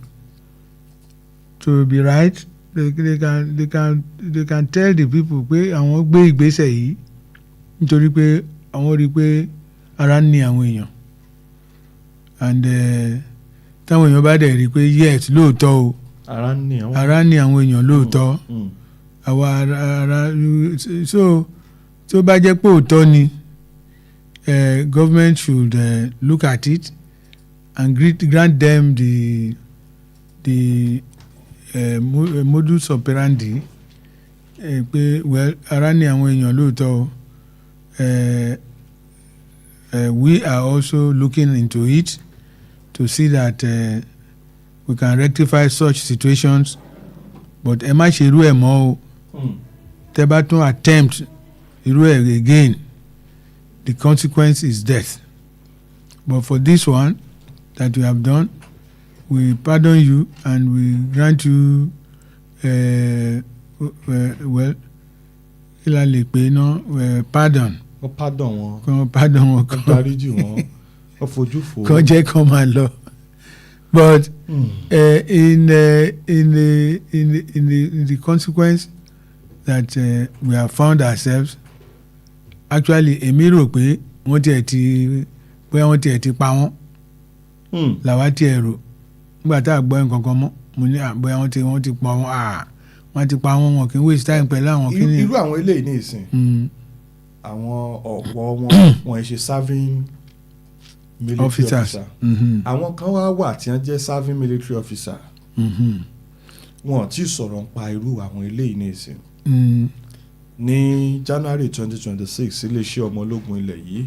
be right. They can tell the people pé àwọn gbé ìgbésẹ̀ yìí nítorí pé àwọn rí pé ara ń ní àwọn èèyàn and táwọn èèyàn bá dẹ̀ rí pé yes lóòótọ́ o ara ń ní àwọn èèyàn lóòótọ́ àwa ara so tó bá jẹ́ pé òótọ́ ni government should look at it and grant them the modus operandi pé well ara ní àwọn èèyàn lóòótọ́ o we are also looking into it to see that we can rectify such situations, but ẹ má ṣe irú ẹ̀ mọ́ o tẹ́ bá tún attempt irú ẹ̀ again the consequence is death. But for this one that you have done, we pardon you and we grant you well kí la lè pè náà pardon. pardon wọn. kàn pardon wọn kàn dáríjì wọn kàn fojú fò. kàn jẹ́ kàn máa lọ. But in the consequence that we have found ourselves, actually èmi rò pé wọ́n tiẹ̀ ti bóyá wọ́n tiẹ̀ ti pa wọ́n làwa tiẹ̀ rò nígbà tá a gbọ́ nǹkan kan mọ́ mo ní bóyá wọ́n ti pa wọ́n wọ́n ti pa wọ́n wọn kì í waste time pẹ̀lú àwọn kí ni. irú àwọn eléyìí ní ìsìn àwọn ọ̀pọ̀ wọn ṣe serving military officer àwọn kan wá wà tí wọ́n jẹ́ serving military officer wọn ti sọ̀rọ̀ ń pa irú àwọn eléyìí ní ìsìn. Ní January 2026 iléeṣẹ́ ọmọ ológun ilẹ̀ yìí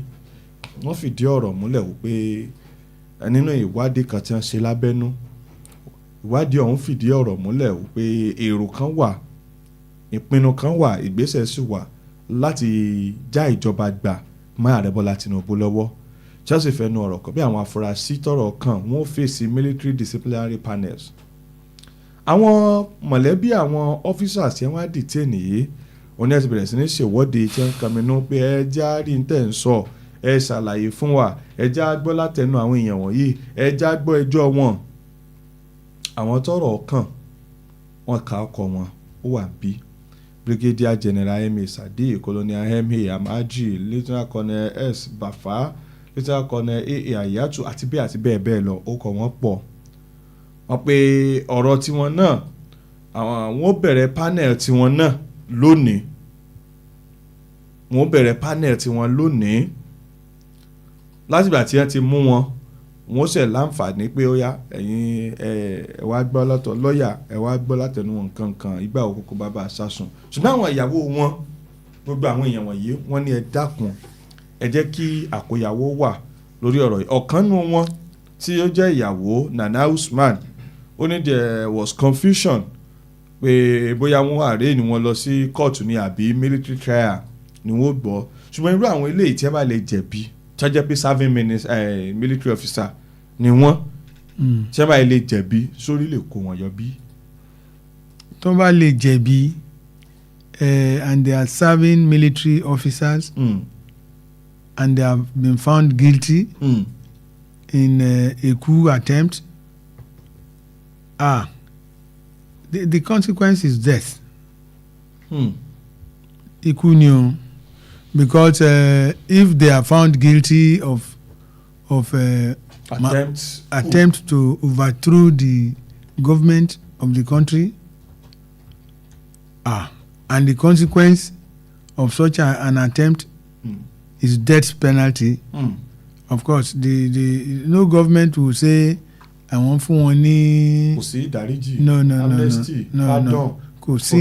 wọ́n fìdí ọ̀rọ̀ múlẹ̀ wípé nínú ìwádìí kan tí wọ́n ṣe lábẹ́nú ìwádìí ọ̀hún fìdí ọ̀rọ̀ múlẹ̀ wípé èrò kan wà ìpinnu kan wà ìgbésẹ̀ sì wà láti já ìjọba gbà má Ààrẹ Bọ́lá Tinubu lọ́wọ́ Chelsea fẹnu ọ̀rọ̀ kan bí àwọn afurasí tọ́rọ̀ kàn wọ́n fèsì military disciplinary panels. Àwọn mọ̀lẹ́bí àwọn officers tí wọ́n á detain yìí wọ́n ní ẹ ti bẹ̀rẹ̀ sí ní ṣèwọ́de tí wọ́n kàmínú pé ẹ já rí ń tẹ̀ ń sọ ẹ ṣàlàyé fún wa ẹ já gbọ́ látẹnu àwọn èèyàn wọ̀nyí ẹ já gbọ́ ẹjọ́ wọn. Àwọn tọ́rọ̀ kàn wọ́n ka ọkọ̀ wọn ó wà bí Brigadier General M.A. Sadiq, Colonel M.A. Amaji, Lieutenant Colonel S. Bafa, Lieutenant Colonel A.A. Ayatu àti bẹ́ẹ̀ bẹ́ẹ̀ lọ ó kọ̀ wọ́n pọ̀. Wọ́n pe ọ̀rọ̀ tiwọn náà àwọn wọ́n bẹ̀rẹ̀ panel tiwọn náà lónìí látìgbà tí wọ́n ti mú wọn wọ́n ṣe láǹfààní pé ó yá ẹ̀yin ẹ wá gbọ́ látọ̀ lọ́ọ̀yà ẹ wá gbọ́ látẹnu wọn nǹkan ìgbà òkùnkùn bàbá sásùn ṣùgbọ́n àwọn ìyàwó wọn gbogbo àwọn èèyàn wọ̀nyí wọ́n ní ẹ dákun ẹ jẹ́ kí àkóyawó wà lórí ọ̀rọ̀ yìí. Ọ̀kan nínú wọn tí ó jẹ́ ìyàwó Nana Usman ó ní there was confusion pé bóyá wọ́n àárẹ̀ ni wọ́n lọ sí kóòtù ní àbí military trial ni wọ́n gbọ́ ṣùgbọ́n irú àwọn eléyìí tí wọ́n bá lè jẹ̀bi tọ́jẹ́ pé serving military officer ni wọ́n tí wọ́n bá lè jẹ̀bi sórí lè kó wọn yọ bí. tó bá lè jẹ̀bi and they are serving military officers and they have been found guilty in a coup attempt the consequence is death. Ikú ni o because if they are found guilty of attempt to overthrow the government of the country and the consequence of such an attempt is death penalty. Of course the no government will say àwọn fún wọn ní kò sí ìdáríjì amnesty pardon kò sí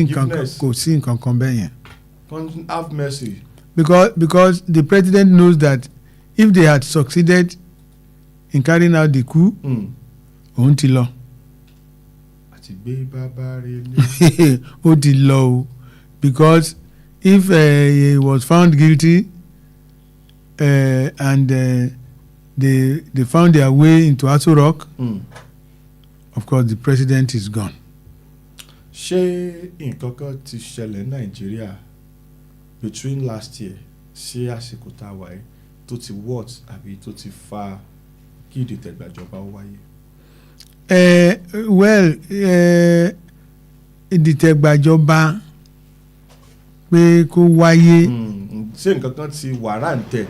nǹkan kan bẹ́ẹ̀ yẹn. Have mercy. Because the president knows that if they had succeeded in carrying out the coup òun ti lọ. àti gbé bàbá rẹ̀ lé. ó ti lọ o because if he was found guilty and they found their way into Aso Rock of course the president is gone. ṣé nǹkan kan ti ṣẹlẹ̀ ní Nàìjíríà between last year sí àsìkò tá a wà yìí tó ti what àbí tó ti fa kí ìdìtẹ̀gbàjọba ó wáyé. ìdìtẹ̀gbàjọba pé kó wáyé. ṣé nǹkan kan ti wàrà ń tẹ̀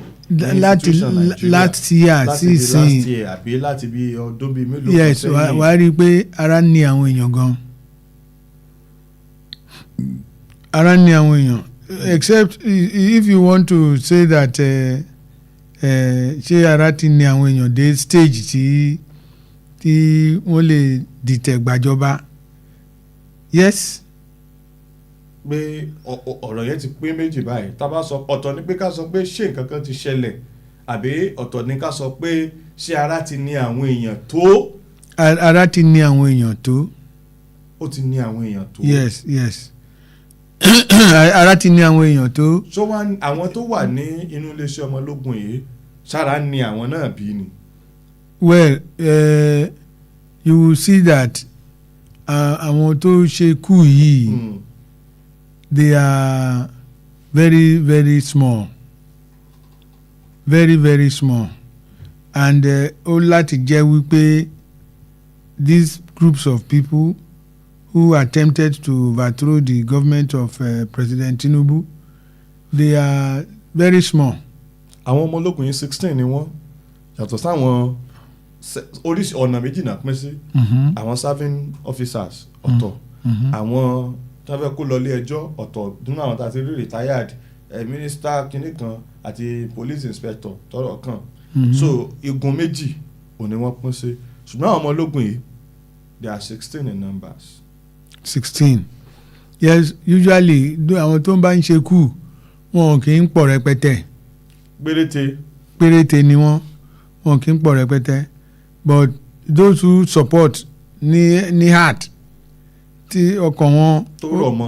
láti yà sí ìsìn àbí láti bí ọdún bíi mélòó kan sẹ́yìn. Yes, wàá rí i pé ara ní àwọn èèyàn gan. Ara ní àwọn èèyàn except if you want to say that ṣé ara ti ní àwọn èèyàn dé stage tí wọ́n lè dìtẹ̀ gbàjọba. Yes. pé ọ̀rọ̀ yẹn ti pín méjì báyìí tá a bá sọ ọ̀tọ̀ ni pé ká sọ pé ṣé nǹkan kan ti ṣẹlẹ̀ àbí ọ̀tọ̀ ni ká sọ pé ṣé ara ti ní àwọn èèyàn tó. Ara ti ní àwọn èèyàn tó. ó ti ní àwọn èèyàn tó. Yes. Ara ti ní àwọn èèyàn tó. so àwọn tó wà ní inú iléeṣẹ́ ọmọ ológun yìí sára ní àwọn náà bí ni. Well you will see that àwọn tó ṣe kú yìí they are very very small very small and ó láti jẹ́ wípé these groups of people who attempted to overthrow the government of President Tinubu they are very small. àwọn ọmọ ológun yìí 16 ni wọ́n yàtọ̀ sáwọn oríṣi ọ̀nà méjì náà pín sí àwọn serving officers ọ̀tọ̀ àwọn tí wọ́n fẹ́ kó lọ ilé ẹjọ́ ọ̀tọ̀ nínú àwọn tá a ti rí retired minister kìnnì kan àti police inspector tọ́rọ̀ kan so igun méjì òní wọ́n pín sí ṣùgbọ́n àwọn ọmọ ológun yìí they are 16 in numbers. 16 yes usually àwọn tó ń bá ń ṣe kú wọn kì í pọ̀ rẹpẹtẹ. péréte ni wọn kì í pọ̀ rẹpẹtẹ but those who support ní heart tí ọkàn wọn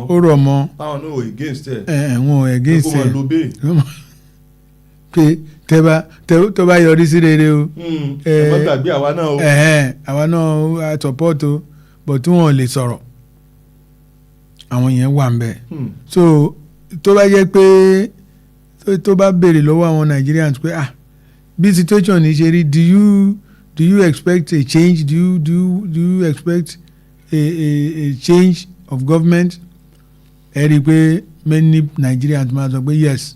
ó rọ̀ mọ́ táwọn náà ò against ẹ̀ wọn ò against ẹ̀ kó máa lo bẹ́ẹ̀. pé tó bá yọrí sí rere o ẹ má gbàgbé àwa náà o àwa náà support o but tí wọn ò lè sọ̀rọ̀ àwọn yẹn wà ń bẹ̀ so tó bá jẹ́ pé tó bá béèrè lọ́wọ́ àwọn Nigerians pé bí situation ní ṣe rí do you expect a change do you expect a change of government ẹ rí i pé many Nigerians máa sọ pé yes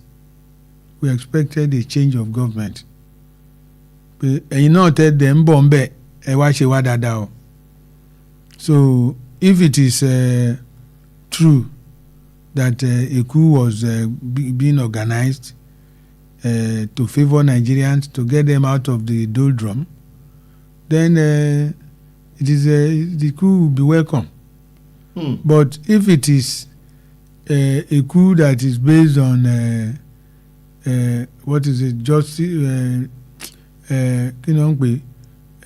we expected a change of government pé ẹ̀yin náà tẹ́ dẹ̀ ń bọ̀ ń bẹ̀ ẹ wá ṣe wá dáadáa o so if it is true that a coup was being organized to favour Nigerians to get them out of the doldrum, then it is the coup will be welcome. But if it is a coup that is based on what is it, justice,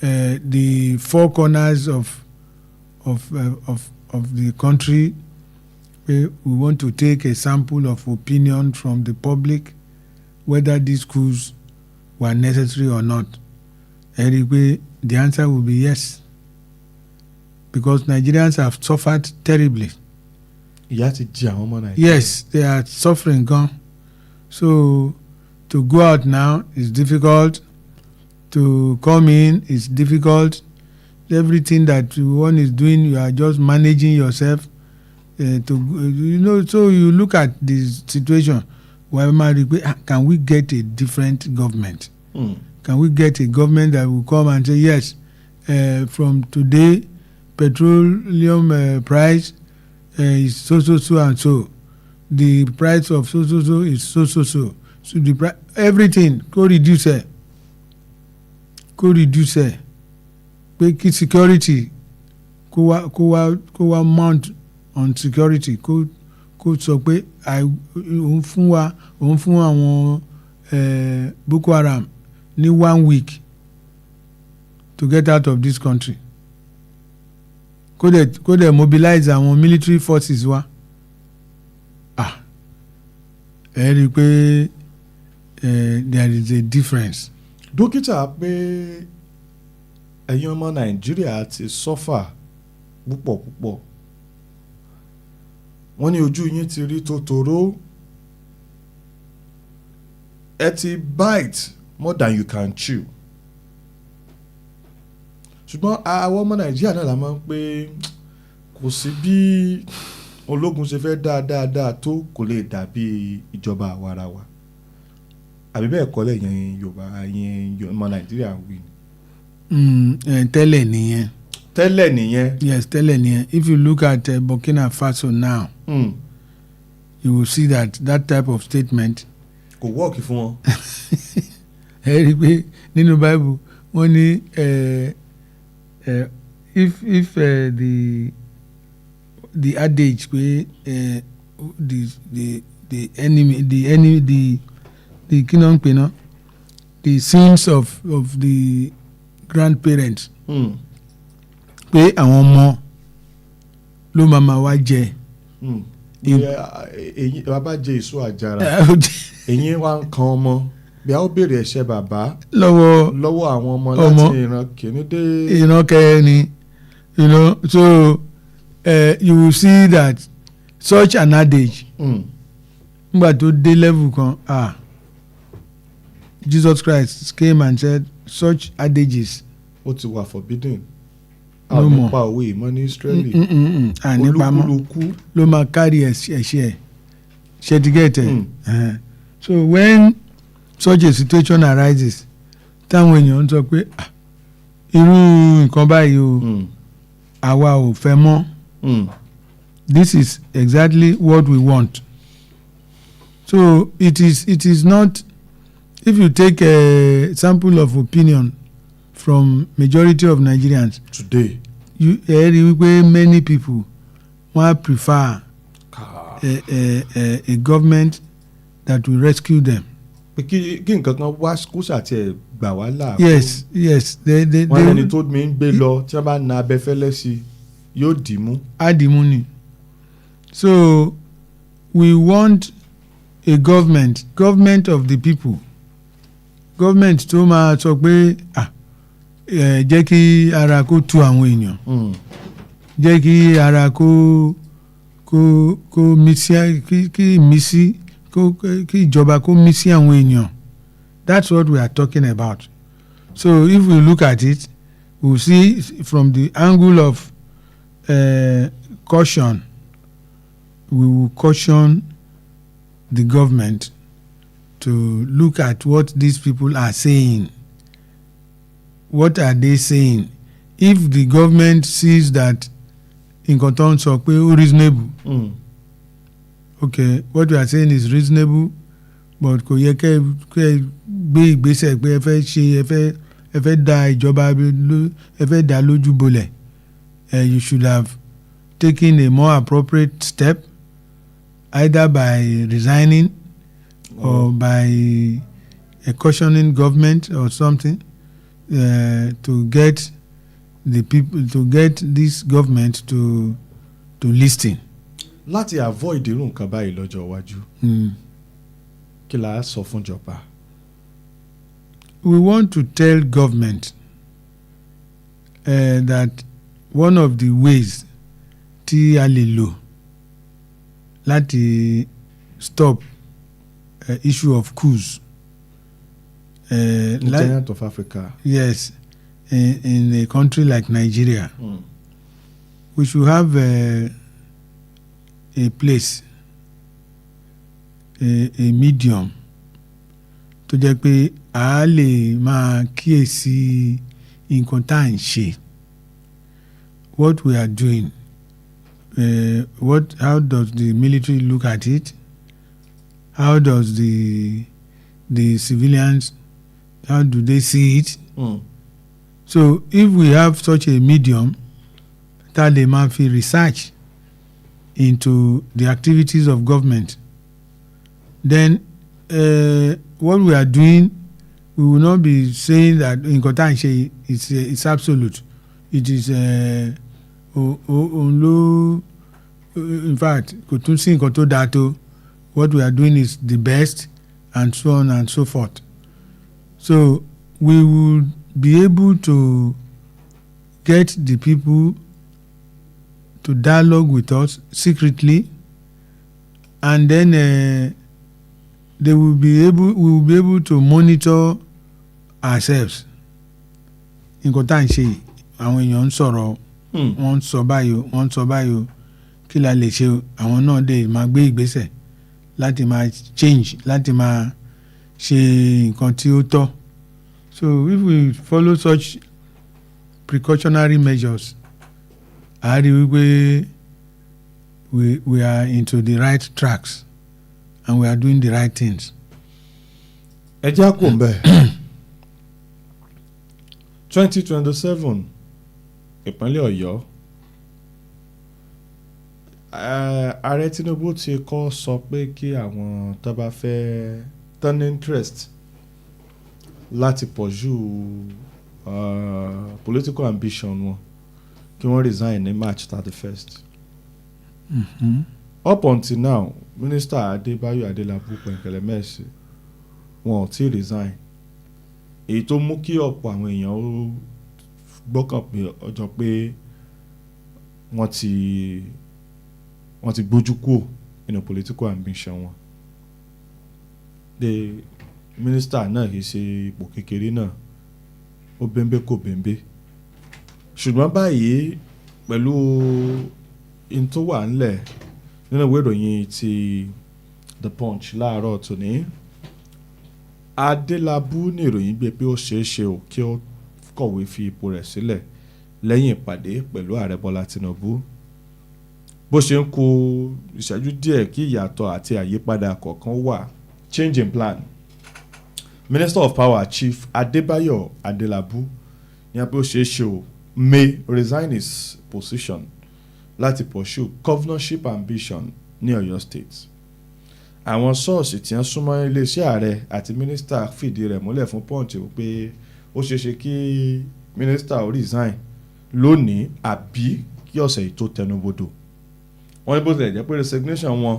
the four corners of the country. We want to take a sample of opinion from the public whether these coups were necessary or not. Anyway, the answer will be yes, because Nigerians have suffered terribly. Yes, they are suffering gone. So to go out now is difficult. To come in is difficult. Everything that one is doing, you are just managing yourself. So you look at this situation where can we get a different government? Can we get a government that will come and say yes, from today petroleum price is so and so, the price of so is so so the everything go reduce pé security kó wá mount on security kó sọ pé òun fún àwọn Boko Haram ní 1 week to get out of this country kó dẹ̀ mobilize àwọn military forces wa ẹ rí i pé there is a difference. dókítà pé ẹ̀yin ọmọ Nàìjíríà ti sọ́fà púpọ̀ wọ́n ní ojú yín ti rí tòtòrò ẹ ti bite more than you can chew ṣùgbọ́n àwọn ọmọ Nàìjíríà náà la máa ń pé kò sí bí ológun ṣe fẹ́ dáadáa tó kò lè dàbí ìjọba àwarawa àbí bẹ́ẹ̀ kọ́ lẹ́yìn Yorùbá yẹn ọmọ Nàìjíríà wí. tẹ́lẹ̀ nìyẹn. Yes, tẹ́lẹ̀ nìyẹn. If you look at Burkina Faso now, you will see that type of statement kò wọ́ọ̀kì fún wọn. ẹ rí i pé nínú Bible wọ́n ní if the adage pé the enemy the kí náà ń pè náà the sins of the grandparents pé àwọn ọmọ ló máa wá jẹ. èyí bàbá jẹ èso àjàrà èyí wá ń kan ọmọ bí a ó béèrè ẹ̀ṣẹ̀ bàbá lọ́wọ́ àwọn ọmọ láti ìran kìíní dé ìran kẹrin so you will see that such an adage nígbà tó dé level kan Jesus Christ came and said such adages ó ti wà forbidden no more nípa òwe ìmọ̀ ní Israeli olúkúlùkù ló máa kárí ẹ̀ṣẹ̀ ṣẹ́dígẹ́tẹ̀ so when such a situation arises táwọn èèyàn ń sọ pé irú nǹkan báyìí o àwa ò fẹ́ mọ́. This is exactly what we want. So it is not, if you take a sample of opinion from majority of Nigerians today, you rí wípé many people wan prefer a government that will rescue them. pé kí nǹkan kan wá kó ṣàti ẹ̀ gbà wá là. Yes. wọ́n lẹ́ni tó mi ń gbé lọ tí wọ́n bá na abẹ́fẹ́lẹ́ sí yóò dì mú. á dì mú ni. So we want a government of the people, government tó máa sọ pé jẹ́ kí ara kó tu àwọn èèyàn, jẹ́ kí ara kó mí sí kí ìjọba kó mí sí àwọn èèyàn. That's what we are talking about. So if we look at it, we will see from the angle of caution, we will caution the government to look at what these people are saying. What are they saying? If the government sees that nǹkan tó ń sọ pé ó reasonable, okay, what we are saying is reasonable, but kò yẹ kẹ́ gbé ìgbésẹ̀ pé ẹ fẹ́ da ìjọba ẹ fẹ́ dá lójú bolẹ̀. You should have taken a more appropriate step, either by resigning or by cautioning government or something, to get the people, to get this government to listen. Láti avoid irú nǹkan báyìí lọ́jọ́ iwájú, kí la sọ fún ìjọba? We want to tell government that one of the ways tí a lè lò láti stop issue of coups Giant of Africa. Yes, in a country like Nigeria, we should have a place, a medium tó jẹ́ pé a lè máa kíyèsí nǹkan tá à ń ṣe, what we are doing, how does the military look at it, how does the civilians, how do they see it? So if we have such a medium, that they might fi research into the activities of government, then what we are doing, we will not be saying that nǹkan tá à ń ṣe it's absolute. It is in fact kò tún sí nǹkan tó dáa tó. What we are doing is the best, and so on and so forth. So we will be able to get the people to dialogue with us secretly, and then we will be able to monitor ourselves. Nǹkan tá à ń ṣe, àwọn èèyàn ń sọ̀rọ̀, wọ́n ń sọ báyìí o, kí la lè ṣe, àwọn náà dé máa gbé ìgbésẹ̀ láti máa change, láti máa ṣe nǹkan tí ó tọ́. So if we follow such precautionary measures, a rí wípé we are into the right tracks and we are doing the right things. Ẹ jẹ́ àkó mbẹ́ 2027 ìpínlẹ̀ Ọ̀yọ́, ààrẹ Tinubu ti kọ́ sọ pé kí àwọn tó bá fẹ́ turn interest láti pursue political ambition wọn kí wọ́n resign ní March 31st. Up until now, Minister Adébáyọ̀ Adélabú Pẹ̀nkẹ̀lẹ́mẹ́sì wọn ò tí resign, èyí tó mú kí ọ̀pọ̀ àwọn èèyàn ó gbọ́kàn pé ọjọ́ pé wọ́n ti gbójú kúrò nínú political ambition wọn. The minister náà kì í ṣe ipò kékeré náà, ó bẹ́ńbẹ́ kò bẹ́ńbẹ́, ṣùgbọ́n báyìí pẹ̀lú in tó wà ńlẹ̀ nínú ìwé ìròyìn ti The Punch láàárọ̀ tòní, Adélábù ní ìròyìn gbé pé ó ṣeé ṣe ò kí ó kọ̀wé fi ipò rẹ̀ sílẹ̀ lẹ́yìn ìpàdé pẹ̀lú ààrẹ Bọ́lá Tinubu bó ṣe ń kù ìṣẹ́jú díẹ̀ kí ìyàtọ̀ àti àyípadà kọ̀ọ̀kan wà. Change in plan. Minister of Power Chief Adébáyọ̀ Adélábù ní pé ó ṣeé ṣe ò may resign his position láti pursue governorship ambition ní Ọ̀yọ́ State. Àwọn sọ́ọ̀sì tí wọ́n súnmọ́ iléeṣẹ́ ààrẹ àti mínísítà fìdí rẹ̀ múlẹ̀ fún Punch wípé ó ṣeé ṣe kí mínísítà ó resign lónìí àbí kí ọ̀sẹ̀ yìí tó tẹnubodò. Wọ́n ní bó tilẹ̀ jẹ́ pé resignation wọn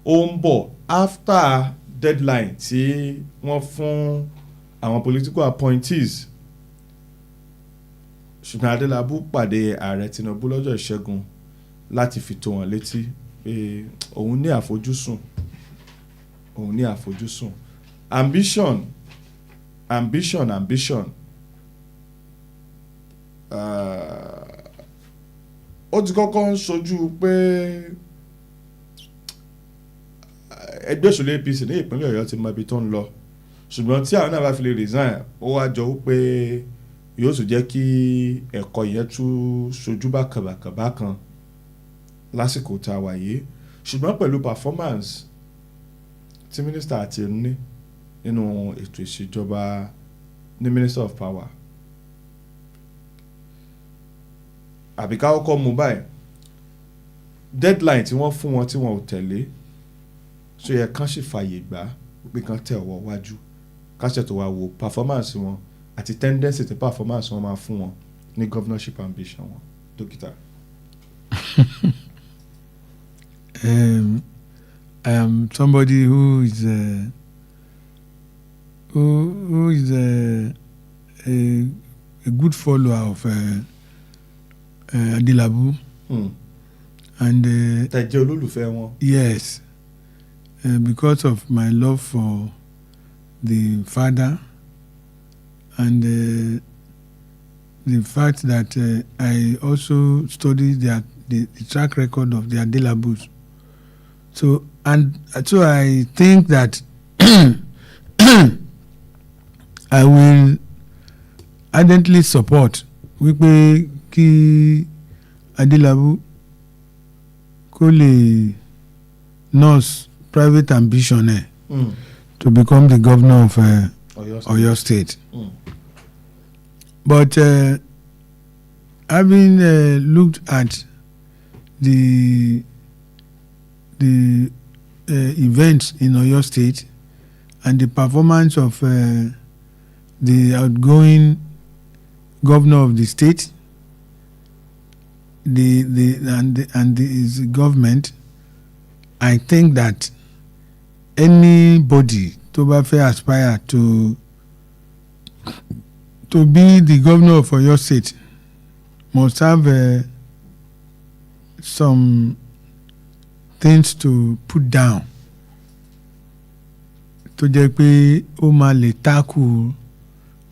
ó ń bọ̀ after deadline tí wọ́n fún àwọn political appointees. Ṣùgbọ́n Adélábù pàdé ààrẹ Tinubu lọ́jọ́ Ìṣẹ́gun láti fi tó wọn létí pé òun ní àfojúsùn. Ambition. Ó ti kọ́kọ́ ń sojú pé ẹgbẹ́ òṣèlú APC ní ìpínlẹ̀ Ọ̀yọ́ ti mọ ibi tó ń lọ ṣùgbọ́n tí àwọn náà bá fi lè resign ó wá jọ wípé yóò tún jẹ́ kí ẹ̀kọ́ yẹn tún sojú bákan lásìkò tá a wà yìí ṣùgbọ́n pẹ̀lú performance tí mínísítà àti ẹnu ní nínú ètò ìṣèjọba ní Minister of Power àbí ká kọ́kọ́ mú báyìí deadline tí wọ́n fún wọn tí wọn ò tẹ̀lé so yẹ kán sì fààyè gbà pé kán tẹ̀ ọwọ́ wájú ká ṣètò wa wo performance wọn àti tendency tí performance wọn máa fún wọn ní governorship ambition wọn. Dókítà. I am somebody who is a good follower of Adélábù. And tẹ̀jẹ́ olólùfẹ́ wọn. Yes, because of my love for the father and the fact that I also studied the track record of the Adélabus. So I think that I will ardently support wípé kí Adélábù kó lè nurse private ambition to become the governor of Oyo State. But having looked at the events in Oyo State and the performance of the outgoing governor of the state, his government, I think that anybody tó bá fẹ́ aspire to be the governor of Oyo State must have some things to put down tó jẹ́ pé ó máa lè tackle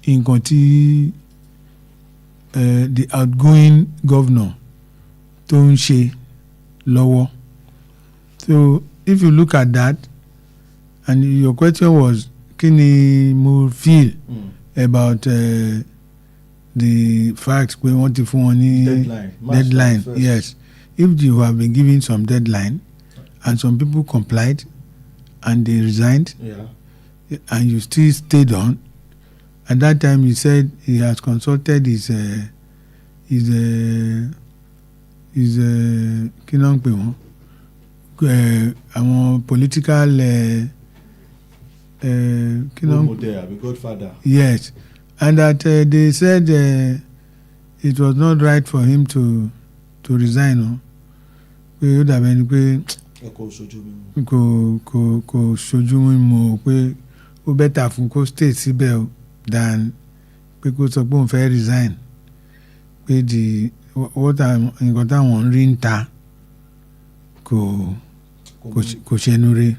nǹkan tí the outgoing governor tó ń ṣe lọ́wọ́. So if you look at that and your question was kí ni mo feel about the fact pé wọ́n ti fún wọn ní deadline. Yes, if you have been given some deadline and some people complied and they resigned, and you still stayed on. At that time he said he has consulted his kí ló ń pè wọ́n àwọn political godfather. Yes, and that they said it was not right for him to resign. Pé ó dàbẹ̀ ni pé kò ṣojú mímu pé ó better fún kó stay síbẹ̀ than pé kó sọ pé òun fẹ́ resign pé nǹkan táwọn ń rí ń ta kò ṣẹnu re.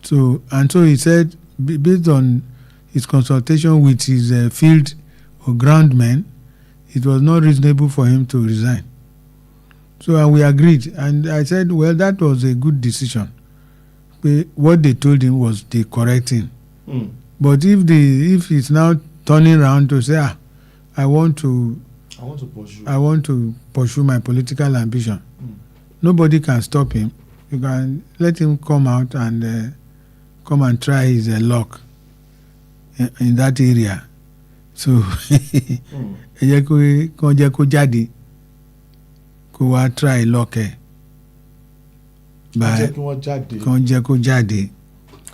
So he said based on his consultation with his field or ground men, it was not reasonable for him to resign. So and we agreed, and I said, well, that was a good decision. What they told him was the correct thing. But if it's now turning around to say, I want to pursue my political ambition, nobody can stop him. You can let him come out and come and try his luck in that area. So ẹ jẹ́ kó jẹ́ kó jáde kó wá try luck ẹ̀. Kó jẹ́ kó jáde.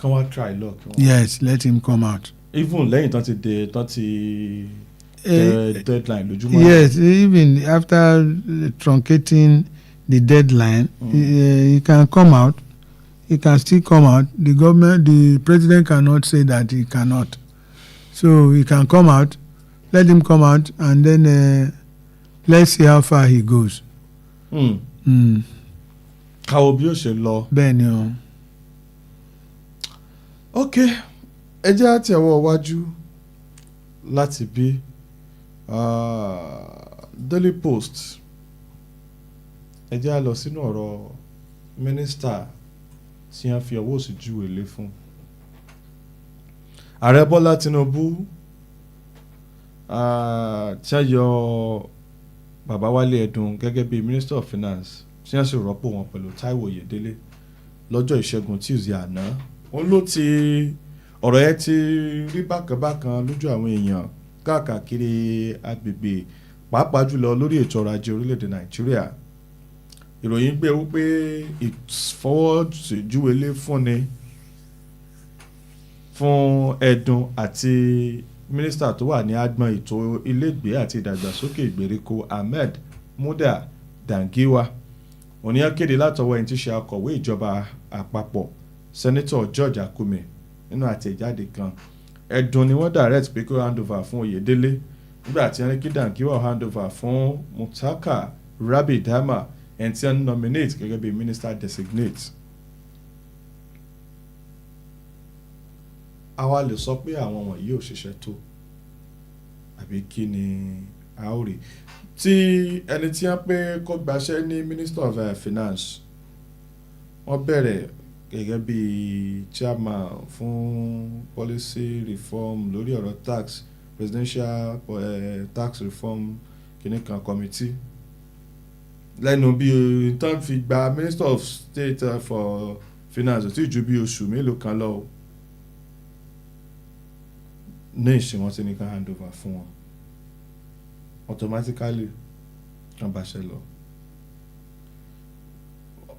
Kó wá try luck. Yes, let him come out. Even lẹ́yìn tán ti deadline lójúmọ́. Yes, even after truncating the deadline, he can come out. He can still come out. The president cannot say that he cannot. So he can come out. Let him come out, and then let's see how far he goes. Káwo bí ó ṣe lọ. Bẹ́ẹ̀ni o. Ok, ẹ jẹ́ àti ẹ̀wọ̀ wájú láti bí Daily Post. Ẹ jẹ́ à lọ sínú ọ̀rọ̀ mínísítà tí wọ́n fi ọwọ́ òsì júwe lé fún. Ààrẹ Bọ́lá Tinubu tí wọ́n yọ bàbá Wálé Ẹ̀dùn gẹ́gẹ́ bí Minister of Finance tí wọ́n sì rọ́pò wọn pẹ̀lú Táíwò Oyèdélé lọ́jọ́ Ìṣẹ́gun Tuesday àná. Wọ́n ló ti ọ̀rọ̀ yẹn ti rí bákan lójú àwọn èèyàn káàkiri agbègbè pàápàá jùlọ lórí ètò ọrọ̀ ajé orílẹ̀-èdè Nàìjíríà. Ìròyìn gbé wípé ìfọwọ́síjúwelé fúnni fún Ẹ̀dùn àti mínísítà tó wà ní agbọn ètò ilégbèé àti ìdàgbàsókè ìgbèríko Ahmed Muda Dangiwa. Òní á kéde látọwọ́ ẹni tí ṣe akọ̀wé ìjọba àpapọ̀ Senator George Akume nínú àtẹ̀jáde kan. Ẹ̀dùn ni wọ́n direct pé kó handover fún Oyèdélé nígbà tí wọ́n ní kí Dangiwa handover fún Mutaka Rabi Dama ẹni tí wọ́n nominate gẹ́gẹ́ bí minister designate. Àwa lè sọ pé àwọn wọ̀nyí ò ṣiṣẹ́ tó àbí kí ni a ó rí tí ẹni tí wọ́n pé kó gbaṣẹ́ ní Minister of Finance wọ́n bẹ̀rẹ̀ gẹ́gẹ́ bí chairman fún policy reform lórí ọ̀rọ̀ tax presidential tax reform kìnnìkan committee lẹ́nu bí tán fi gba Minister of State for Finance tí ju bí oṣù mélòó kan lọ ní ìṣe wọn ti ní ká hand over fún wọn automatically kan bá ṣe lọ.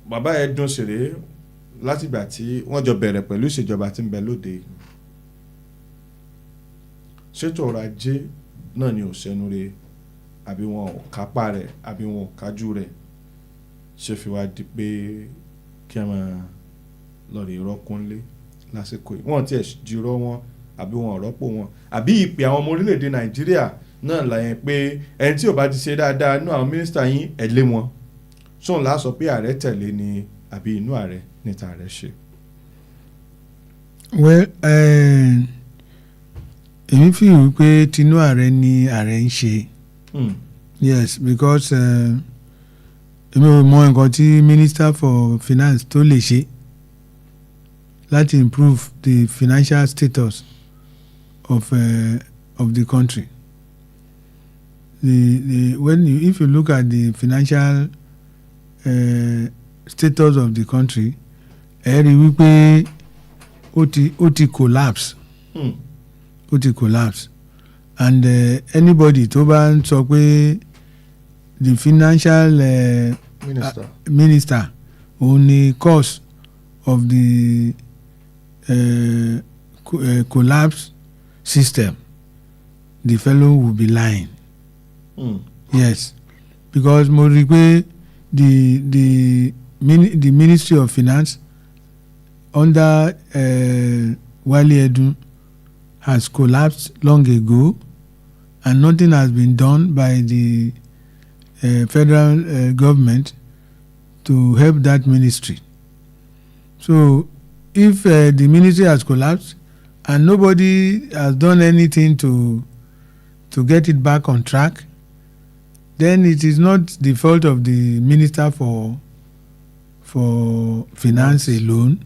Bàbá Ẹ̀dùn ṣeré látìgbà tí wọ́n jọ bẹ̀rẹ̀ pẹ̀lú ìṣèjọba tí ń bẹ lóde. Ṣètò ọrọ̀ ajé náà ni ò ṣẹnu re àbí wọn ò kápá rẹ̀ àbí wọn ò kájú rẹ̀ ṣe fi wá di pé kí a máa lọ rí rọ́kúnlé lásìkò yìí. Wọ́n ti ẹ̀ jírọ́ wọn àbí wọn rọ́pò wọn àbí ìpè àwọn ọmọ orílẹ̀-èdè Nàìjíríà náà láyẹn pé ẹni tí ò bá ti ṣe dáadáa inú àwọn mínísítà yín ẹ̀ lé wọn. Sóun láà sọ pé ààrẹ tẹ̀lé ni àbí inú ààrẹ níta ààrẹ ṣe. Well, èmi fi hàn pé tinú ààrẹ ni ààrẹ ń ṣe. Yes, because èmi ò mọ nǹkan tí Minister for Finance tó lè ṣe láti improve the financial status of the country. If you look at the financial status of the country, ẹ rí wípé ó ti collapse. Ó ti collapse. And anybody tó bá ń sọ pé the financial minister òun ni cause of the collapse system, the fellow will be lying. Yes, because mo rí pé the Ministry of Finance under Wálé Ẹ̀dùn has collapsed long ago, and nothing has been done by the federal government to help that ministry. So if the ministry has collapsed and nobody has done anything to get it back on track, then it is not the fault of the Minister for Finance alone.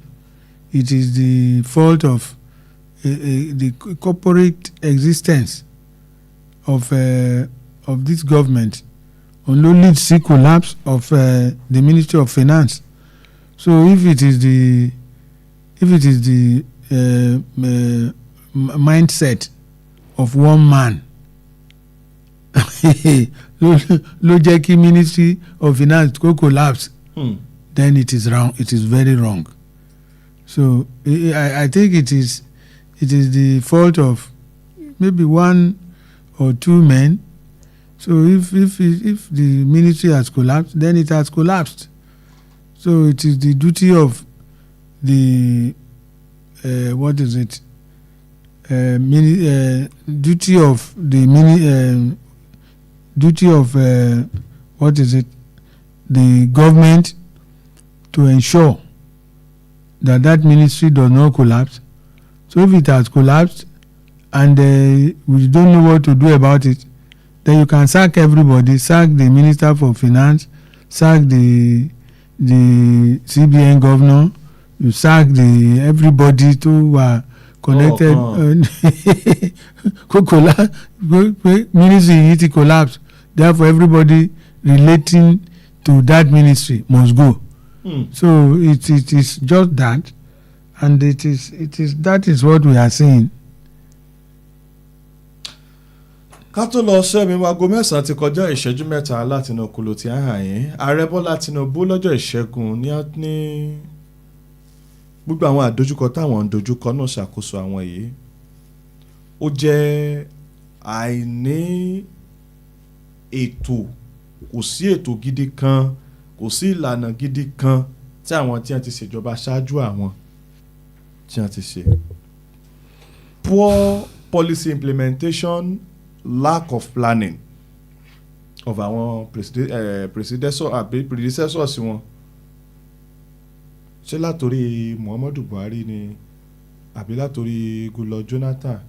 It is the fault of the corporate existence of this government only leads to collapse of the Ministry of Finance. So if it is the mindset of one man ló jẹ́ kí Ministry of Finance go collapse, then it is wrong. It is very wrong. So I think it is the fault of maybe one or two men. So if the ministry has collapsed, then it has collapsed. So it is the duty of the the government to ensure that ministry does not collapse. So if it has collapsed and we don't know what to do about it, then you can sack everybody, sack the Minister for Finance, sack the CBN governor, you sack everybody who are connected. Ministry need to collapse. Therefore, everybody relating to that ministry must go. So it is just that, and that is what we are seeing. ká tó lọ sẹ́mi aago 9 ti kọjá ìṣẹ́jú 3 látinú okòlò tí a hàn yín. Ààrẹ Bọ́lá Tinubu lọ́jọ́ ìṣẹ́gun ní gbogbo àwọn àdójúkọ táwọn ń dojúkọ náà ṣàkóso àwọn yìí ó jẹ́ àìní ètò, kò sí ètò gidi kan, kò sí ìlànà gidi kan tí àwọn tí wọ́n ti ṣèjọba ṣáájú àwọn tí wọ́n ti ṣe. Poor policy implementation, lack of planning of àwọn predecessors wọn. Ṣé látòrí Muhammadu Buhari ni àbí látòrí Goodluck Jonathan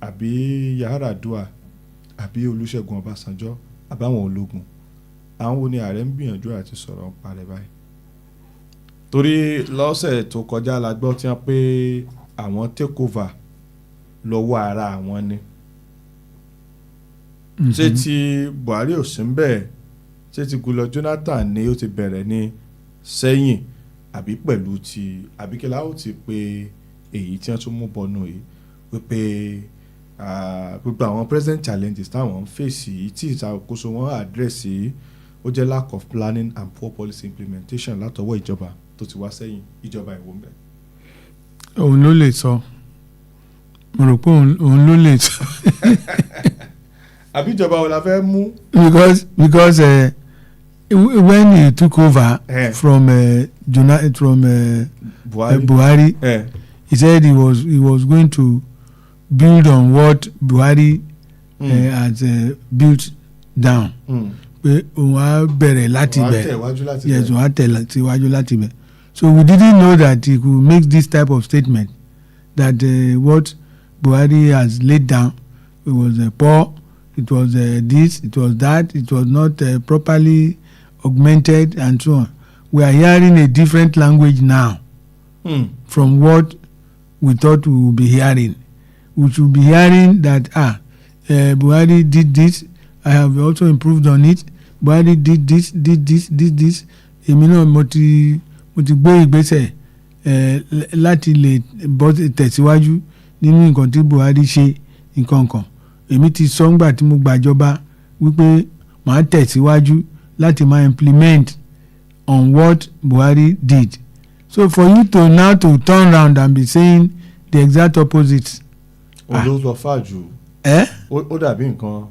àbí Yar'Adua àbí Olúṣẹ́gun Ọbásanjọ́ àbáwọn ológun, àwọn wo ni ààrẹ ń gbìyànjú àti sọ̀rọ̀ ń parẹ́ báyìí? Torí lọ́sẹ̀ tó kọjá la gbọ́ tí wọ́n pé àwọn take over lọ́wọ́ ara àwọn ni. Ṣé ti Buhari ò sí ń bẹ̀? Ṣé ti Goodluck Jonathan ni ó ti bẹ̀rẹ̀ ní sẹ́yìn àbí pẹ̀lú ti àbíkẹ́lá ó ti pé èyí tí wọ́n tún mú bọ́nú yìí wípé gbogbo àwọn present challenges táwọn ń fèsì tí ìṣàkóso wọn àdírẹ́sì ó jẹ́ lack of planning and poor policy implementation látọwọ́ ìjọba tó ti wá sẹ́yìn, ìjọba Ìwó ń bẹ̀. Òun ló lè sọ, mo rò pé òun ló lè sọ. Àbí ìjọba wo la fẹ́ mú? Because when he took over from Buhari, he said he was going to build on what Buhari has built down. Pé òun á bẹ̀rẹ̀ láti bẹ̀. Yes, òun á tẹ̀síwájú láti bẹ̀. So we didn't know that he could make this type of statement that what Buhari has laid down, it was poor, it was this, it was that, it was not properly augmented and so on. We are hearing a different language now from what we thought we would be hearing. We should be hearing that Buhari did this, I have also improved on it. Buhari did this. Èmi náà mo ti gbé ìgbésẹ̀ láti lè bọ́ tẹ̀síwájú nínú nǹkan tí Buhari ṣe nǹkan kan. Èmi ti sọ ńgbà tí mo gbàjọba wípé màá tẹ̀síwájú láti máa implement on what Buhari did. So for you to now to turn round and be saying the exact opposite. Olóòtú ọ̀fàjù. Ó dàbí nǹkan.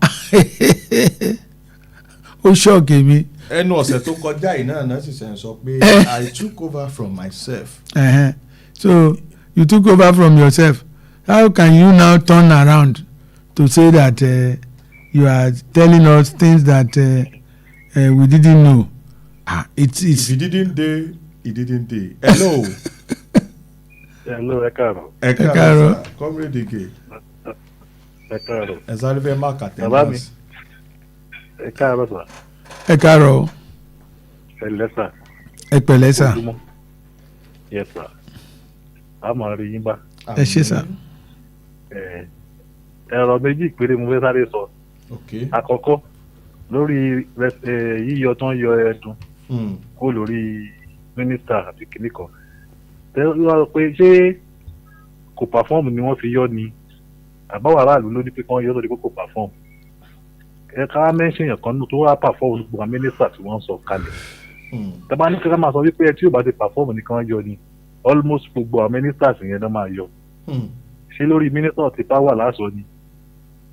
Ó ṣọ́ọ̀kì mi. Ẹnu ọ̀sẹ̀ tó kọjá yìí náà sì ṣe ń sọ pé I took over from myself. So you took over from yourself. How can you now turn around to say that you are telling us things that we didn't know? It's If he didn't dey, he didn't dey. Hello. Hello, ẹ káàárọ̀. Ẹ káàárọ̀ sir, comrade Ige. Ẹ káàárọ̀. Ẹ sáré fẹ́ má kàtẹ́ Bàbá mi. náà. Ẹ káàárọ̀ sà. ẹ káàárọ̀. Ẹ lẹ́ sà. ẹ pẹ̀lẹ́ sà. Yes sà. A máa rí yín bá. ẹ ṣé sà. ẹ̀rọ méjì péré mo fẹ́ sáré sọ. Àkọ́kọ́ lórí yíyọ tán yọ ẹ̀dùn kó lórí mínísítà àti kìnnì kan. Tẹ́lẹ̀ pé ṣé kò pàfọ́ọ̀mù ni wọ́n fi yọ ni àbáwọ̀ aráàlú ló ní pé kán yọ lórí pé kò pàfọ́ọ̀mù. Ẹ̀ka mẹ́ṣẹ̀ yẹn kan tó wá pàfọ́ọ̀mù gbogbo àwọn mínísítà tí wọ́n ń sọ kalẹ̀. Tẹ́lẹ̀ ní kíkà máa sọ wípé tí yóò bá ti pàfọ́ọ̀mù ni kán yọ ni almost gbogbo àwọn mínísítà yẹn ló máa yọ. Ṣé lórí mínísítà ti power lásọ ni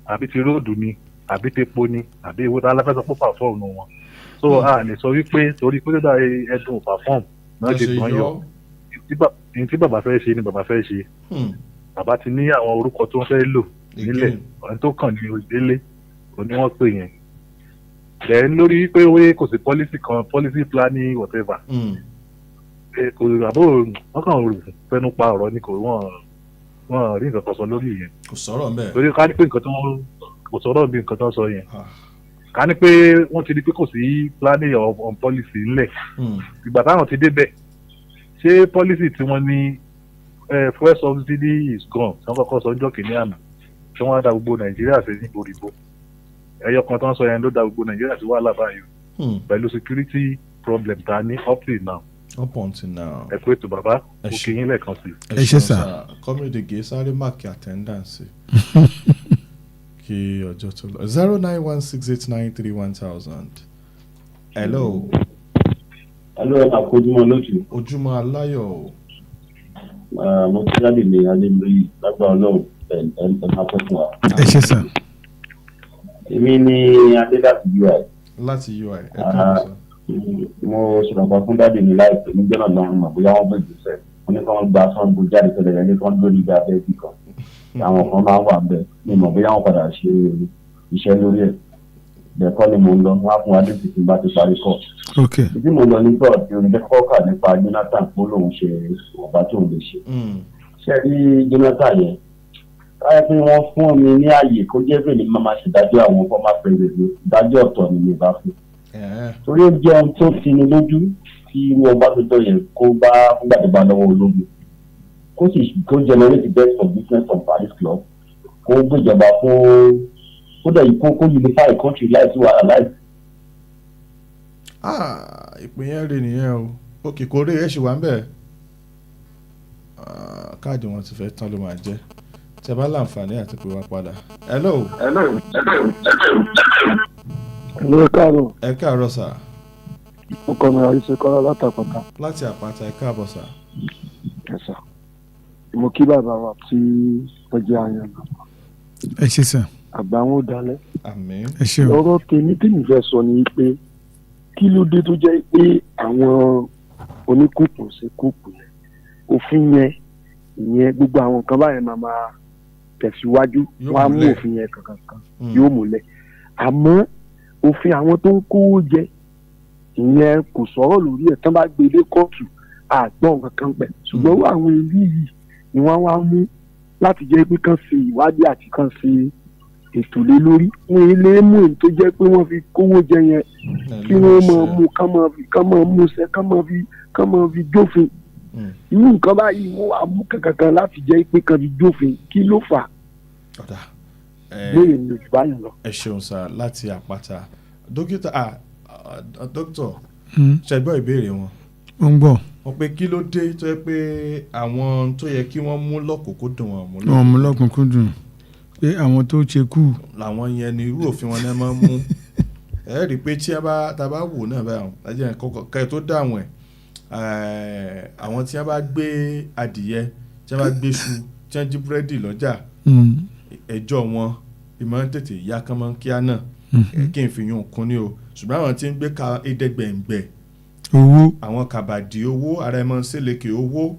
àbí ti róòdù ni àbí ti epo ni àbí ìwé aláfẹ́sọ pọ̀ pàfọ́ọ̀mù wọn. So a lè sọ wípé torí pé dídá ẹ̀dùn pàfọ́ọ̀mù náà ṣe tán yọ ní tí bàbá fẹ́ ṣe ni bàbá fẹ́ ṣe. Bàbá ti ní àwọn orúkọ tó ń fẹ́ lò nílẹ̀ ọ̀hún tó kàn ní òdélé òní wọ́n pè yẹn. Then lórí wípé kò sí policy planning whatever. Kò àbó wọ́n kàn fẹnu pa ọ̀rọ̀ ni kò wọ́n rí nǹkan kan sọ lórí yẹn. Kò sọ̀rọ̀ mbẹ́. Torí ká ní pé kò sọ̀rọ̀ bí nǹkan tó sọ yẹn. Ká ní pé wọ́n ti di pé kò sí planning on policy ńlẹ̀. Ìgbà táwọn ti débẹ̀ ṣé policy tí wọ́n ní fuel subsidy is gone tí wọ́n kọ́kọ́ sọ ọjọ́ kìíní àná tí wọ́n á da gbogbo Nàìjíríà sí ní ìbòrìbò. Ẹyọ kan tó ń sọ yẹn ló da gbogbo Nàìjíríà sí wàhálà báyìí pẹ̀lú security problem ta ní up till now. Up until now. Ẹ pé ètò bàbá mo kì í yín lẹ́ẹ̀kan sí. Ẹ ṣé sà. Comrade Ege sáré máàkì attendance kí ọjọ́ tó lọ 09168931000. Hello. Hello, ẹ máa kojúmọ́ lójú. Ojúmọ́ aláyọ̀ o. Mo ti jáde ní Adébóyè lágbára Ọlọ́run ẹ máa pẹ́ fún wa. Ẹ ṣé sà. Èmi ni Adé láti UI. Láti UI ẹ káàbọ̀ sà. Mo sọ̀rọ̀ kan fún dáàbì mi láìpẹ́ níjọ́ náà lọ́rùn mọ̀ bóyá wọ́n bẹ̀rẹ̀ sẹ́ wọ́n ní kí wọ́n gba sọ́ọ̀bù jáde tẹ́lẹ̀ yẹn ní kí wọ́n lórí ibi abẹ́ ibì kan. Àwọn kan máa ń wà bẹ́ẹ̀ ní mọ̀ bóyá wọ́n padà ṣe iṣẹ́ lórí ẹ̀. Bẹ̀ẹ̀kọ́ ni mo ń lọ wọ́n á fún wa dé títí bá ti parí kọ́. Ìdí mo lọ ní tọ́ọ̀ tí oníjẹ́ kọ́kà nípa Jonathan kó lóun ṣe ọ̀bá tó lè ṣe. Ṣé rí Jonathan yẹn? Káyọ̀ pé wọ́n fún mi ní ààyè kó jẹ́ pé ní máa ṣèdájọ́ àwọn former president ìdájọ́ ọ̀tọ̀ ni mi bá fún. Torí ó jẹ́ ohun tó fi ni lójú tí wọ́n bá tó jọ yẹn kó bá nígbà tó bá lọ́wọ́ ológun. Kó sì kó generate best for business from Paris Club. Kó gbéjọba fún kó dẹ̀ kó unify country láìsí wàhálà láìsí. Ìpín yẹn rè nìyẹn o. Òkè kò rí ẹ̀ ṣì wà ń bẹ̀. Káàdì wọn ti fẹ́ tán ló máa jẹ́. Tẹ bá láǹfààní àti pè wá padà. Hello. Hello, káàárọ̀. Ẹ káàárọ̀ sà. Ọkọ mi àríṣe kọ́lá látàpàtà. Láti àpáta ẹ káàbọ̀ sà. Ẹ sà. Mo kí bàbá wa tí ó jẹ́ àyàn náà. Ẹ ṣé sà. Àgbà wọn ò dalẹ̀. Àmín. Ẹ ṣé o. Ọ̀rọ̀ tèmi fẹ́ sọ ni pé kí ló dé tó jẹ́ pé àwọn oníkùkù sí kùkù yẹn òfin yẹn ìyẹn gbogbo àwọn nǹkan báyẹn máa tẹ̀síwájú wọ́n á mú òfin yẹn kankan yóò múlẹ̀ àmọ́ òfin àwọn tó ń kówó jẹ ìyẹn kò sọ̀rọ̀ lórí ẹ̀ tán bá gbé dé kóòtù àgbọ̀n kankan pẹ̀ ṣùgbọ́n àwọn ìlú yìí ni wọ́n wá mú láti jẹ́ pé kàn ṣe ìwádìí àti kàn ṣe ètò lé lórí wọn ilé mú èyí tó jẹ́ pé wọ́n fi kówó jẹ yẹn kí wọ́n máa mú kán máa mú ṣe kán máa fi jófin irú nǹkan báyìí wọ́n wá mú kankan láti jẹ́ pé kán fi jófin kí ló fà á lóye ní ojú báyìí lọ. Ẹ ṣeun sá láti àpáta dókítà ṣẹgbọ́n ìbéèrè wọn. Ó ń gbọ́. Wọ́n pé kí ló dé tó yẹ pé àwọn tó yẹ kí wọ́n mú lọ́kùnkúndùn wọn mú lọ́kùnkúndùn pé àwọn tó ṣe kú. làwọn yẹn ni irú òfin wọn náà máa ń mú ẹ rí i pé tí a bá wò náà báyìí ẹjẹ kẹ́ẹ̀ tó dáhùn ẹ̀ àwọn tí a bá gbé adìyẹ tí a bá gbé iṣu tí a jí búrẹ́dì lọ́jà ẹjọ́ wọn ìmọ̀ tètè ya kán mọ́ kíá náà kí n fi yún kún ní o ṣùgbọ́n àwọn tí ń gbé ka ẹ̀ẹ́dẹ́gbẹ̀ǹgbẹ̀ owó àwọn kàbàdì owó ara ẹ̀ mọ́ ń sẹ́lẹ̀kẹ̀ owó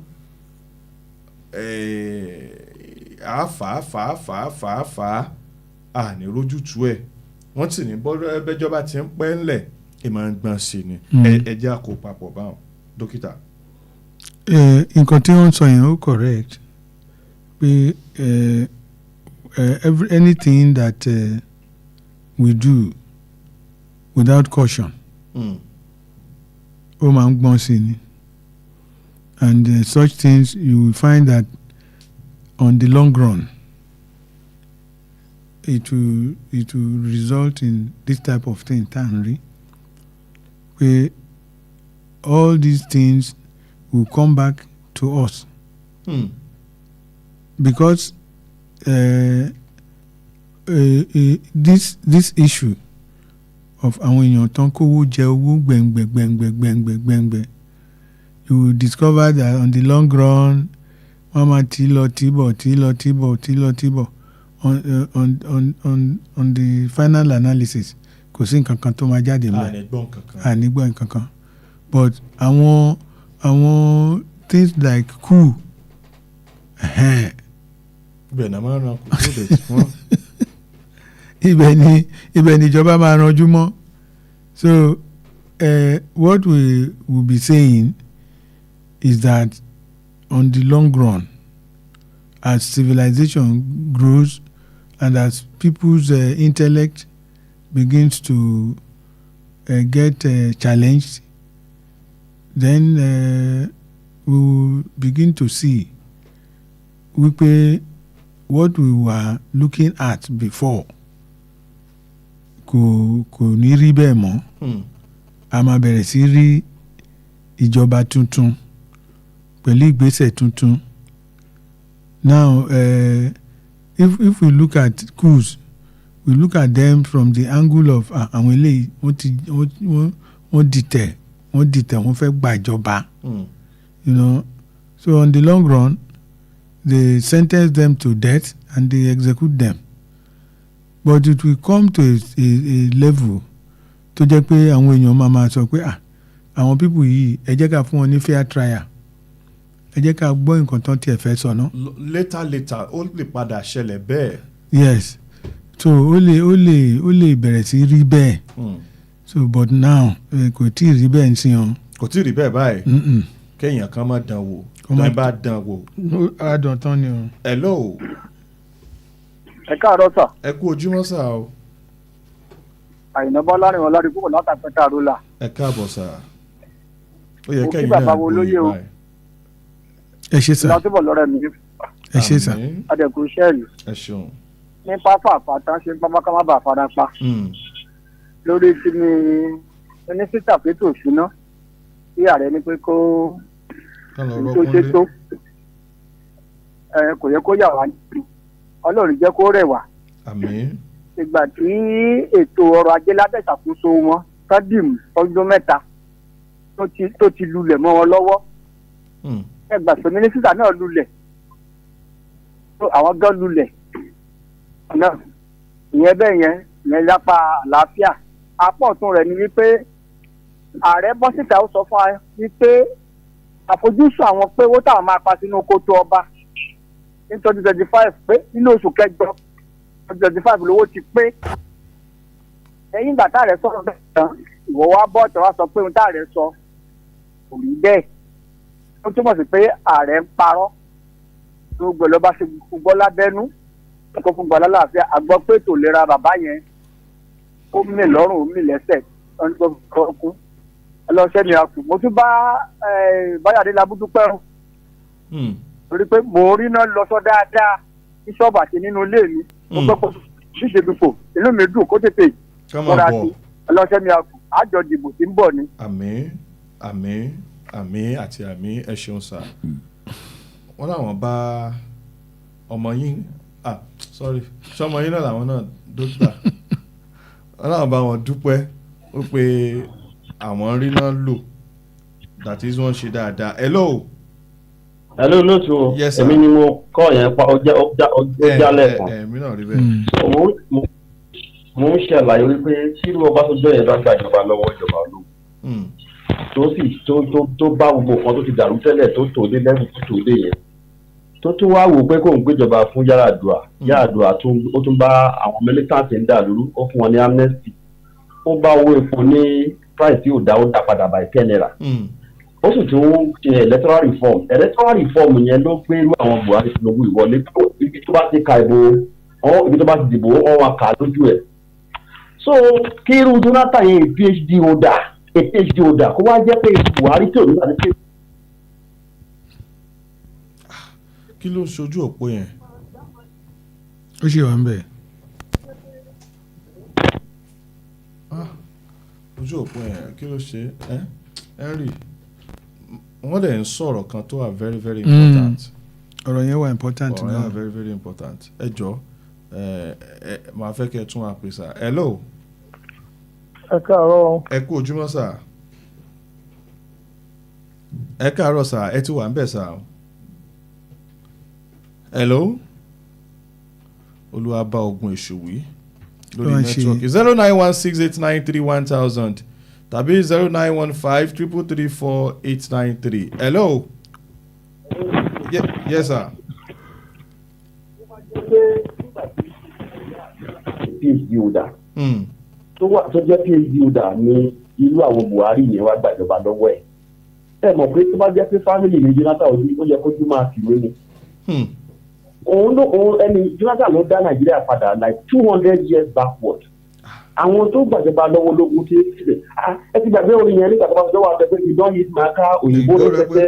àáfàá àní rójútu ẹ̀ wọ́n sì ní bẹ́jọba ti ń pẹ́ ńlẹ̀ ìmọ̀ ń gbọ́n sí ni ẹjẹ́ àkó papọ̀ báwọn dókítà. nǹkan tí wọ́n sọ yẹn ó correct pé anything that we do without caution ó máa ń gbọ́n sí ni and such things you will find that on the long run it will result in this type of thing, Tanri, where all these things will come back to us. Because this issue of àwọn èèyàn tán kówó jẹ owó gbẹ̀ngbẹ̀, you will discover that on the long run wọ́n máa tí lọ on the final analysis kò sí nǹkan kan tó máa jáde mọ́ ànígbọ́n nǹkan kan but àwọn things like coup ibẹ̀ náà máa ń ran kúkú dẹ̀ tí wọ́n. ibẹ̀ ni ìjọba máa ranjú mọ́. So what we will be saying is that on the long run, as civilization grows and as people's intellect begins to get challenged, then we will begin to see wípé what we were looking at before kò ní rí bẹ́ẹ̀ mọ́. A máa bẹ̀rẹ̀ sí rí ìjọba tuntun pẹ̀lú ìgbésẹ̀ tuntun. Now if we look at coups, we look at them from the angle of àwọn eléyìí wọ́n dìtẹ̀ wọ́n fẹ́ gbàjọba. So on the long run they sentence them to death and they execute them. But it will come to a level tó jẹ́ pé àwọn èèyàn máa sọ pé àwọn people yìí ẹ jẹ́ ká fún wọn ní fair trial, ẹ jẹ́ ká gbọ́ nǹkan tán tiẹ̀ fẹ́ sọ ná. later ó lè padà ṣẹlẹ̀ bẹ́ẹ̀. Yes, so ó lè bẹ̀rẹ̀ sí rí bẹ́ẹ̀. So but now kò tí ì rí bẹ́ẹ̀ ń sìn ọ́. kò tí ì rí bẹ́ẹ̀ báyìí. kéèyàn kan má dán wò tán bá dán wò. adùn tán ni o. hello. ẹ káàárọ̀ sà. ẹ kú ojúmọ́ sà o. Àyìnà Bọ́lárin ọ̀làdì púpọ̀ látàpẹ́tà àrólà. ẹ káàbọ̀ sà. ó yẹ kẹ́yìn náà gbọ́ yìí báyìí. ẹ ṣe sà. ìlọsibọ̀ lọ́rẹ́ mi. ẹ ṣe sà. adẹ̀kù sẹ́ẹ̀lì. ẹ ṣeun. ní pápá àpáta ṣe ń pápá ká má bàa fara pa. lórí tí mi mínísítà fétò ìṣúná tí ààrẹ ní pé kó tó ṣe tó kò yẹ kó yà wá níbi Ọlọ́run jẹ́ kó rẹ̀ wá. àmín. ìgbà tí ètò ọrọ̀ ajé lábẹ́ ìṣàkóso wọn kádìm ọdún mẹ́ta tó ti lulẹ̀ mọ́ wọn lọ́wọ́. ẹgbà pé mínísítà náà lulẹ̀ àwọn gan lulẹ̀ náà ìyẹn bẹ́ẹ̀ yẹn lápá àlàáfíà apá ọ̀tún rẹ̀ ni wípé ààrẹ bọ́ síta ó sọ fún wa wípé àfojúsùn àwọn pé owó táwọn máa pa sínú kótó ọba ní 2025 pé nínú oṣù kẹjọ 2025 lówó ti pé lẹ́yìn ìgbà táàrẹ sọ̀rọ̀ bẹ́ẹ̀ tán ìwọ wa bọ́ ọ̀tọ̀ wa sọ pé ohun táàrẹ sọ kò rí bẹ́ẹ̀ ó túmọ̀ sí pé ààrẹ ń parọ́ tó gbọ́dọ̀ bá ṣe gbọ́ lábẹ́nú kó fún gbọ́dọ̀ láàfíà àgbọ̀ pé ètò ìlera bàbá yẹn ó mì lọ́rùn ó mì lẹ́sẹ̀ wọn ní kó kọ́ kú ẹlọ́ṣẹ́ mi àkù mo tún bá Báyọ̀dé Labúdúpẹ́ rùn torí pé mò ń rí náà lọ sọ dáadáa ní ṣọ́ọ̀bù àti nínú ilé mi mo gbọ́ pé díje dupò inú mi dùn kó tètè múra sí ẹlọ́ṣẹ́ mi àkù àjọ dìbò tí ń bọ̀ ni. àmín àmín àmín àti àmín ẹ ṣeun sà. wọ́n láwọn bá ọmọ yín ṣọmọ yín náà làwọn náà dókítà wọ́n láwọn bá wọn dúpẹ́ ó pé àwọn rí náà lò that is wọ́n ṣe dáadáa. hello lóòtú o èmi ni mo kọ́ yẹn pa ó jálẹ̀ kan èmi náà rí bẹ́ẹ̀. mo ń ṣàlàyé wípé tírú Ọbásanjọ́ yẹn bá gbàjọba lọ́wọ́ ìjọba ológun tó sì tó bá gbogbo nǹkan tó ti dàrú tẹ́lẹ̀ tó tò dé lẹ́rù tó tò dé yẹn tó tún wá wò pé kò ń gbéjọba fún Yar'Adua ó tún bá àwọn militant ń dà lóru ó fún wọn ní amnesty ó bá owó epo ní price tí ò dá padà by 10 naira ó sì tún ṣe electoral reform yẹn ló pé irú àwọn Buhari Tinubu ìwọlé ibi tó bá ti ka ìbò ibi tó bá ti dìbò wọn wá kà lójú ẹ̀ so kí irú Jonathan yẹn PhD holder kó wá jẹ́ pé Buhari tí ò ní láti pé. kí ló ń ṣojú òpó yẹn. ó ṣe wà ń bẹ̀. ojú òpó yẹn kí ló ṣe Henry wọ́n dẹ̀ ń sọ̀rọ̀ kan tó wà very very important. ọ̀rọ̀ yẹn wà important ọ̀rọ̀ yẹn wà very very important. ẹ jọ màá fẹ́ kẹ́ ẹ tún wá pè sá. hello. ẹ káàárọ̀. ẹ kú ojúmọ́ sá. ẹ káàárọ̀ sá ẹ ti wà ń bẹ̀ sá. hello. olúwa bá ogun èṣù wí lórí nẹ́tíwọ́ọ̀kì 09168931000 tàbí 09153334893. hello. Yes sir. PhD holder tó jẹ́ PhD holder ní irú àwọn Buhari yẹn wá gbàjọba lọ́wọ́ ẹ̀ ẹ mọ̀ pé tó bá jẹ́ pé family ní Jonathan ó yẹ kójú máa fìwé ni òun ẹni Jonathan ló dá Nàìjíríà padà like 200 years backward àwọn tó gbàjọba lọ́wọ́ lógún tí ẹ ti gbàgbé orin yẹn nígbà tó bá fi lọ́wọ́ àtẹ̀pẹ́ fi dán yìí máa ká òyìnbó rẹpẹtẹ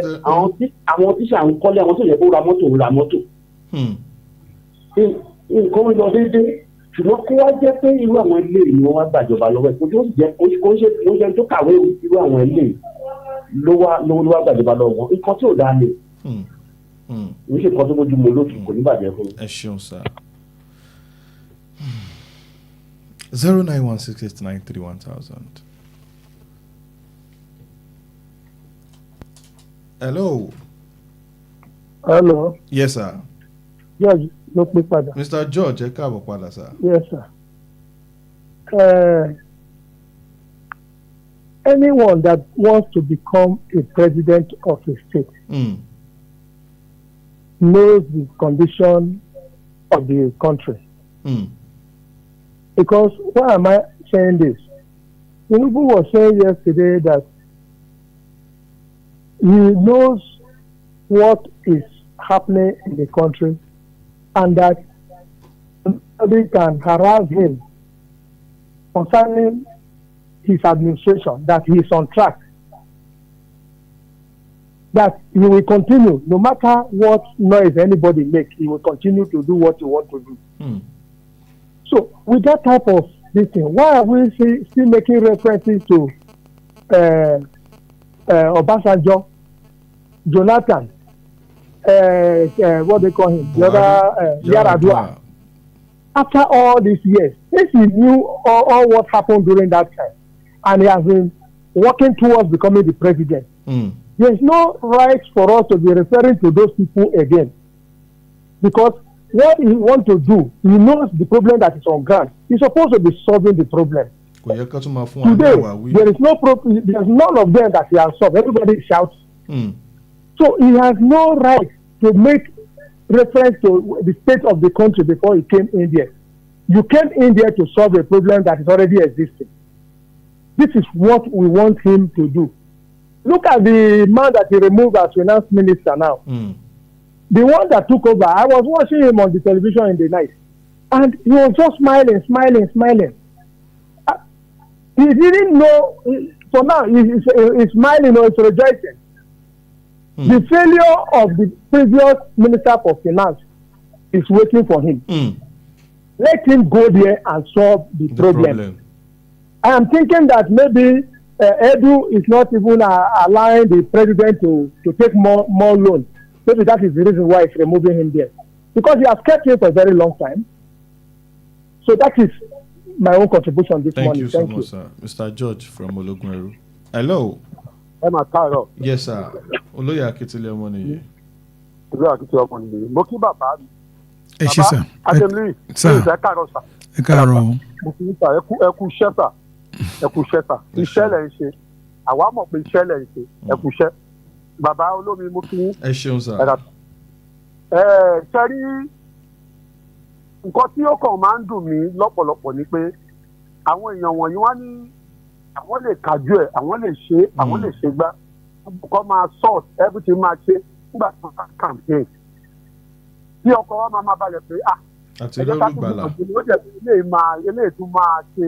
àwọn tíṣà ń kọ́lé àwọn tó yẹ kó ra mọ́tò nǹkan ń lọ déédéé ṣùgbọ́n kó wá jẹ́ pé irú àwọn ilé ni wọ́n wá gbàjọba lọ́wọ́ ẹ̀ kó tó jẹ́ kó ṣe tó kàwé irú àwọn ilé ló wá gbàjọba lọ́wọ́ wọn nǹkan tí ò dáa ni ní ṣe kan tó mójú mo lótú kò ní bàjẹ́ fún mi. ẹ ṣeun sá. 09168931000. hello. hello. yes sir. George ló pé padà. Mr. George ẹ káàbọ̀ padà sir. yes sir. Anyone that wants to become a president of a state knows the condition of the country. Because why am I saying this? Tinubu was saying yesterday that he knows what is happening in the country and that nobody can harass him concerning his administration, that he is on track, that he will continue, no matter what noise anybody makes, he will continue to do what he wants to do. So, with that type of this thing, why are we still making references to Obasanjo, Jonathan, what they call him, the other Yaradua? After all these years, since he knew all what happened during that time, and he has been working towards becoming the president, there is no right for us to be referring to those people again, because what he wants to do, he knows the problem that is on ground. He's supposed to be solving the problem. Today, there is no problem. There is none of them that he has solved. Everybody shouts. So he has no right to make reference to the state of the country before he came in there. You came in there to solve a problem that is already existing. This is what we want him to do. Look at the man that he removed as finance minister now. The one that took over, I was watching him on the television in the night, and he was just smiling. He didn't know, for now, he's smiling or he's rejoicing. The failure of the previous minister for finance is waiting for him. Let him go there and solve the problem. I am thinking that maybe Edu is not even allowing the president to take more loans. Maybe that is the reason why he's removing him there. Because he has kept him for a very long time. So that is my own contribution this morning. Thank you so much, sir. Mr. George from Ologunmeru. Hello. Emma Taro. Yes, sir. Olóyè Akitile ọmọ nìyí. Olóyè Akitile ọmọ nìyí. Mo kí bàbá mi. Ẹ ṣé sà. Adémílì. Sà. Ẹ káàárọ̀ sà. Ẹ káàárọ̀. Mo kí sà ẹ kú iṣẹ́ sà. Ẹ kú iṣẹ́ sà. Iṣẹ́ lẹ̀ ń ṣe. Àwa mọ̀ pé iṣẹ́ lẹ̀ ń ṣe. Ẹ kú iṣẹ́. Bàbá olómi mo kí. Ẹ ṣeun sà. Ṣe rí nǹkan tí ó kàn máa ń dùn mí lọ́pọ̀lọpọ̀ ni pé àwọn èèyàn wọ̀nyí wá ní àwọn lè kájú ẹ̀, àwọn lè ṣe, àwọn lè ṣe gbá. Kọ́ máa sort everything máa ṣe nígbà tí wọ́n bá campaign. Tí ọkọ̀ wa máa balẹ̀ pé àti lórí gbàlà. Ó jẹ́ eléyìí tún máa ṣe.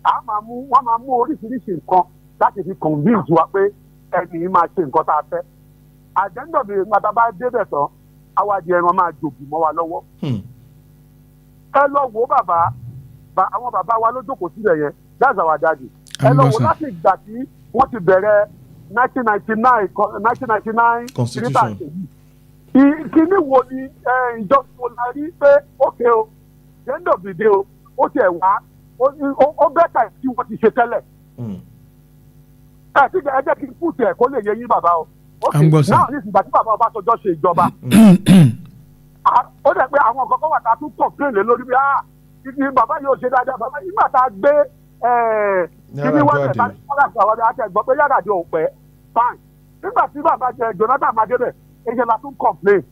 Wọ́n máa mú oríṣiríṣi nǹkan láti fi convince wa pé ẹni yìí máa ṣe nǹkan tá a fẹ́. Àjẹ́ńdọ̀ mi pátá bá débẹ̀ tán, awádìí ẹran máa jòbù mọ́ wa lọ́wọ́. Ẹ lọ wo bàbá, àwọn bàbá wa ló jókòó síbẹ̀ yẹn, that's our daddy. ẹ lọ wò láti ìgbà tí wọ́n ti bẹ̀rẹ̀ 1999 constitution ìkíní wo ni ìjọba la rí pé ókè o end of the day o ó tiẹ̀ wá ó bẹ́tà tí wọ́n ti ṣe tẹ́lẹ̀ ẹ jẹ́ kí n kú tiẹ̀ kó lè yẹ yín bàbá o ókè náà ní ìgbà tí bàbá Ọbásanjọ́ ṣe ìjọba ó dẹ̀ pé àwọn kọ̀ọ̀kan wà tá a tún complain lé lórí bí ní bàbá yóò ṣe dáadáa bàbá nígbà tá a gbé kíní wọ́n tẹ̀ bá àwọn àtẹ̀gbọ́ pé Yar'Adua ò pẹ́ fine nígbà tí bàbá Jonathan Madebe ẹ̀ṣẹ̀ la tún complain.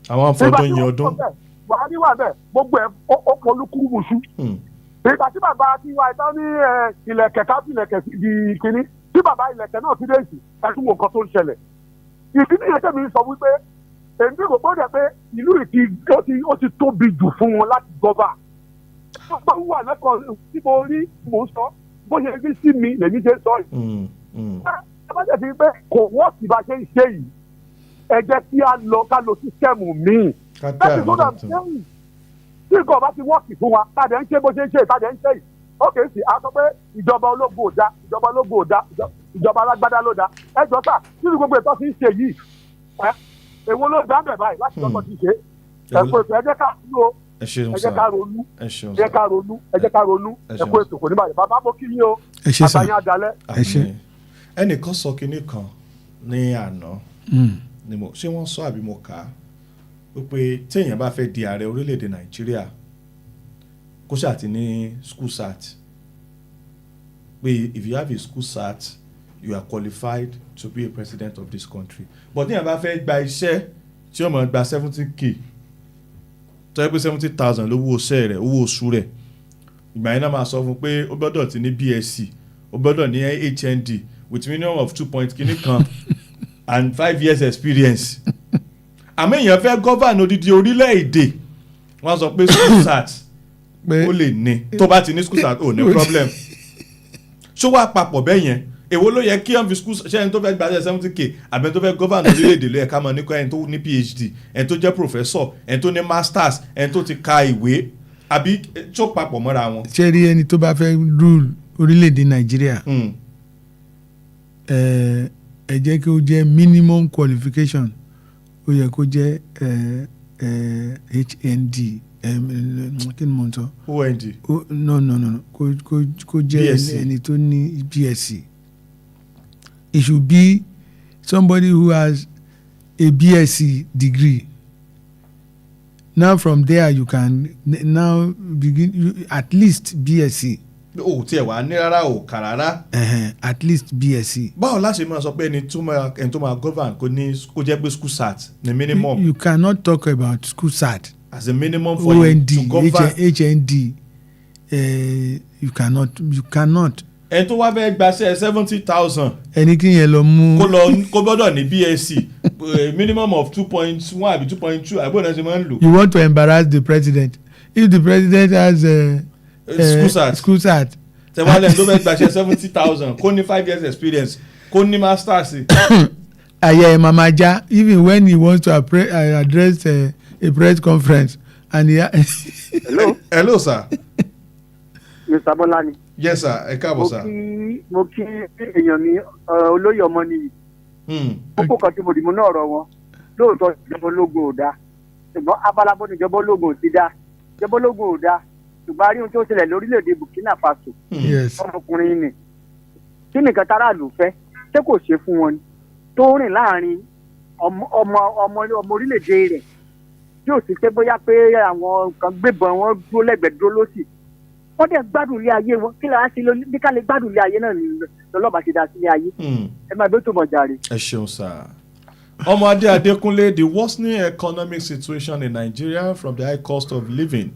àwọn afọdún yẹn ọdún. Buhari wà bẹ́ẹ̀ gbogbo ẹ̀ ó polúkú musu. ìgbà tí bàbá ti wá ìtàn ní ilẹ̀kẹ̀ káfí ilẹ̀kẹ̀ di kíní tí bàbá ilẹ̀kẹ̀ náà ti dé ìsì ẹ̀sùn wo nǹkan tó ń ṣẹlẹ̀. ìdí nìyẹn tẹ̀mí sọ wípé èmi kò gbọ́dọ̀ pé ìlú ó ti tóbi jù fún wọn láti gọ́bà. ọgbà wà lẹ́kọ̀ọ́ tí mo rí mò ń sọ bó ṣe rí sí mi lèmi ṣe sọ yìí. ẹ bá jẹ́ sí pé kò wọ́ọ̀sì bá ṣe ń ṣe yìí ẹ jẹ́ kí a lọ ká lo sísẹ́mù míì. láti gbọ́dọ̀ sẹ́yìn tí nǹkan bá ti wọ́ọ̀kì fún wa tàdé ń ṣe bó ṣe ń ṣe tàdé ń ṣe yìí ókè sí a sọ pé ìjọba ológun ò da ìjọba ológun ò da ìjọba alágbádá ló da ẹ jọ sà nínú gbogbo ètò tí ń ṣe yìí èwo ló dá bẹ̀ báyìí láti lọ́kọ̀ ti ṣe ẹ̀kọ́ ètò ẹ jẹ́ ká ronú ẹ jẹ́ ká ronú ẹ jẹ́ ká ronú ẹ jẹ́ ká ronú ẹ̀kọ́ ètò kò ní báyìí bàbá mo kí yín o àbáyé adalẹ́. ẹnìkan sọ kinní kan ní àná ni mo ṣé wọ́n sọ àbí mo kà á wípé téèyàn bá fẹ́ di ààrẹ orílẹ̀-èdè Nàìjíríà kó ṣáà ti ní school cert pé if you have a school cert you are qualified to be a president of this country but téèyàn bá fẹ́ gba iṣẹ́ tí ó máa gba 70k tó yẹ pé 70,000 lówó iṣẹ́ rẹ̀ owó oṣù rẹ̀ ìgbà yẹn náà máa sọ fún pé ó gbọ́dọ̀ ti ní BSc ó gbọ́dọ̀ ní HND with minimum of 2 point kìíní kan and 5 years experience. àmọ́ èèyàn fẹ́ gọ́vàn odidi orílẹ̀-èdè wọ́n sọ pé school cert ó lè ní tó bá ti ní school cert ó ní problem. ṣó wàá papọ̀ bẹ́ẹ̀ yẹn èwo ló yẹ kí wọ́n fi school ṣe ẹni tó fẹ́ gba 70k àbẹ̀ tó fẹ́ gọ́vàn orílẹ̀-èdè ló yẹ ká mọ̀ nípa ẹni tó ní PhD ẹni tó jẹ́ professor ẹni tó ní masters ẹni tó ti ka ìwé àbí ṣó papọ̀ mọ́ra wọn. ṣé rí ẹni tó bá fẹ́ rule orílẹ̀-èdè Nàìjíríà ẹ jẹ́ kí ó jẹ́ minimum qualification ó yẹ kó jẹ́ HND kí ni mo ń sọ. OND. No kó jẹ́ ẹni tó ní BSc. It should be somebody who has a BSc degree. Now from there you can now begin at least BSc. o tiẹ̀ wá ní rárá o kà rárá. At least BSc. báwo la ṣe máa sọ pé ẹni tó máa govern kó jẹ́ pé school cert ni minimum. You cannot talk about school cert. As a minimum for OND, you to govern. HND you cannot. ẹni tó wá fẹ́ gbaṣẹ́ 70,000. ẹni kí yẹn lọ mú. kó gbọ́dọ̀ ní BSc minimum of 2.1 àbí 2.2 àbí ọ̀nà ṣe máa ń lò. You want to embarrass the president if the president has school cert. tẹ̀wálẹ̀ tó fẹ́ gbaṣẹ́ 70,000 kó ní 5 years experience kó ní masters. àyà ẹ̀ màmá já even when he wants to address a press conference and he. Hello sir. Mr. Bọ́lá ni. Yes sir ẹ káàbọ̀ sir. mo kí èèyàn ní olóyè ọmọ nìyí. kókó kan tí mo dì mú náà ọ̀rọ̀ wọn lóòótọ́ ìjọba ológun ò dáa ṣùgbọ́n abalabọ́ ni ìjọba ológun ò ti dáa ìjọba ológun ò dáa ṣùgbọ́n a rí ohun tó ṣẹlẹ̀ lórílẹ̀‐èdè Burkina Faso ọmọkùnrin ni kí nìkan táráàlú fẹ́ ṣé kò ṣe fún wọn ni tó rìn láàrin ọmọ orílẹ̀‐èdè rẹ̀ tí ò sì ṣe bóyá pé àwọn kan gbébọn wọn dúró lẹ́gbẹ̀ẹ́ dúró lọ́sì wọ́n dẹ̀ gbádùn ilé ayé wọn kí lè á sí bí ká lè gbádùn ilé ayé náà lọ́lọ́ba ṣe dá sí ilé ayé ẹ máa bẹ́ẹ̀ tó mọ̀ jàre. ẹ ṣeun sir. Ọmọdé Adékúnlé, the worsening economic situation in Nigeria from the high cost of living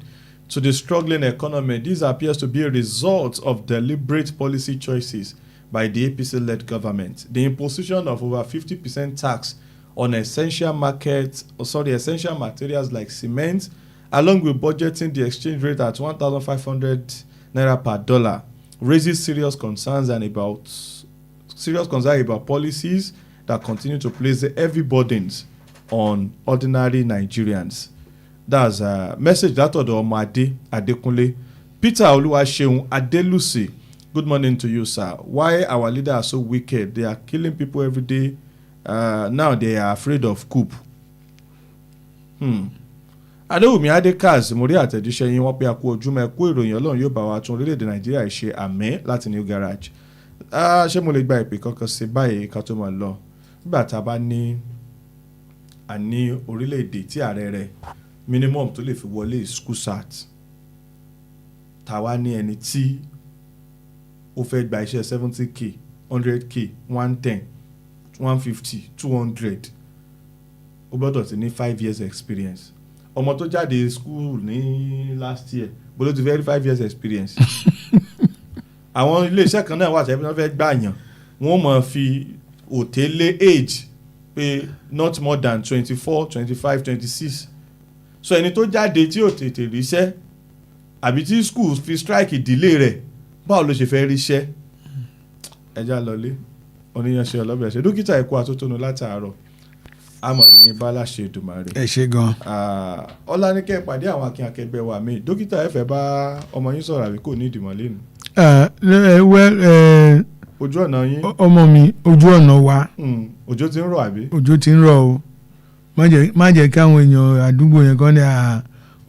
to the struggling economy, this appears to be a result of deliberate policy choices by the APC-led government. The imposition of over 50% tax on essential materials like cement, along with budgeting the exchange rate at 1,500 naira per dollar, raises serious concerns about policies that continue to place heavy burdens on ordinary Nigerians. That's a message that of Ọmọdé Adékúnlé. Peter Olúwaṣeun Adélùsì Good morning to you, sir. Why our leaders are so wicked? They are killing people every day. Now they are afraid of coup. Adéwùmí Adékaz mo rí àtẹ̀jíṣẹ́ yín wọ́n pé a kú ojúmọ́ ẹ kú ìròyìn Ọlọ́run yóò bá wa tún orílẹ̀-èdè Nàìjíríà ṣe àmín láti New Garage. Ṣé mo lè gba ìpè kankan sí báyìí ká tó máa lọ? Nígbà tá a bá ní orílẹ̀-èdè tí ààrẹ rẹ̀ minimum tó lè fi wọlé school start. Tàwa ní ẹni tí ó fẹ́ gba iṣẹ́ 70k 100k 110 150 200 ó gbọ́dọ̀ ti ní 5 years experience. Ọmọ tó jáde school ní last year bó ló ti fẹ́ rí 5 years experience. Àwọn iléeṣẹ́ kan náà wà tẹ́bí wọ́n fẹ́ gbàyàn wọ́n máa fi òtélé age pé not more than 24 25 26. So ẹni tó jáde tí ò tètè ríṣẹ́ àbí tí school fi strike delay rẹ̀ báwo ló ṣe fẹ́ ríṣẹ́? Ẹja lọlé oníyanṣẹ́ ọlọ́bẹ̀ ṣe dókítà ẹ̀kọ́ àtótónu látàárọ̀ amọ̀rìyìn bá láṣẹ Èdùmàrè. Ẹ ṣé gan. Ọláníkẹ́ pàdé àwọn akin akẹgbẹ́ wa mi dókítà ẹ fẹ́ bá ọmọ yín sọ̀rọ̀ àbí kò ní ìdìmọ̀ lẹ́nu. Ojú ọ̀nà yín. Ọmọ mi ojú ọ̀nà wa. Òjò ti ń rọ̀ àbí. Òjò ti ń rọ̀ o má jẹ́ kí àwọn èèyàn àdúgbò yẹn kàn ní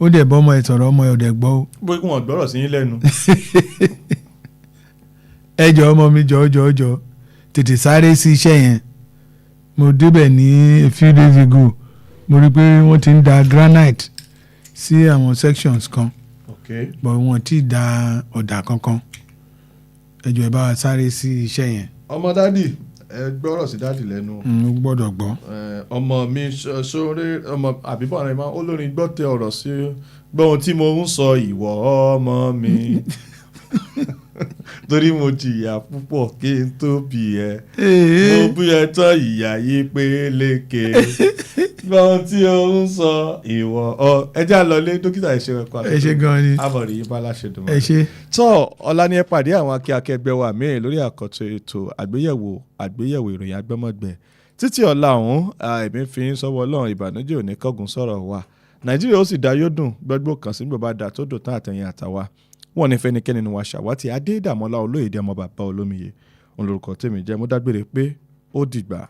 ó dẹ̀ bọ́ ọmọ ẹ̀ sọ̀rọ̀ ọmọ ẹ̀ ò dẹ̀ gbọ́ o. bó kí wọ́n gbọ́rọ̀ sí yín lẹ́nu. Ẹ jọ̀ọ́ ọmọ mi jọ̀ọ́ tètè sáré sí iṣẹ́ yẹn. Mo débẹ̀ ní a few days ago mo rí i pé wọ́n ti ń da granite sí àwọn sections kan but wọ́n ti da ọ̀dà kankan. Ẹ jọ̀ọ́ ẹ bá wa sáré sí iṣẹ́ yẹn. Ọmọ dádì ẹ gbọ́rọ̀ sí dádì lẹ́nu. Mo gbọ́dọ̀ gbọ́. Ọmọ mi sórí ọmọ àbíbọ̀ rẹ̀ máa olórin gbọ́ tẹ ọ̀rọ̀ sí gbọ́ ohun tí mo ń sọ ìwọ ọmọ mi torí mo jìyà púpọ̀ kí n tó bí ẹ mo bí ẹ tán ìyà yìí pélékè gbọ́ ohun tí o ń sọ ìwọ ẹjẹ́ àlọ́lé dókítà ẹ̀ṣẹ̀ ẹ̀kọ́ àti ẹ̀ṣẹ̀ gan ni àbọ̀rì yìí bá láṣẹ dùn mọ́. ẹ̀ṣẹ̀. tọ́ ọ̀la ni ẹ pàdé àwọn akẹgbẹ́ wa míì lórí àkọ́tún ètò àgbéyẹ̀wò ìròyìn agbọ́mọgbẹ́ títí ọ̀la ọ̀hún èmi fi ń sọ́wọ́ Ọlọ́run ìbànújẹ́ òní kọ́gùn sọ̀rọ̀ wa Nàìjíríà ó sì dá yóò dùn gbọ́gbó kan sí gbọ́bá dà tó dùn tán àtẹ̀yìn àtàwa wọn ní fẹ́nikẹ́ni ni wàá ṣàwátì Adédàmọ́lá Olóyèdè ọmọ bàbá Olómiyè òun lórúkọ tèmi jẹ́ mo dágbére pé ó dìgbà.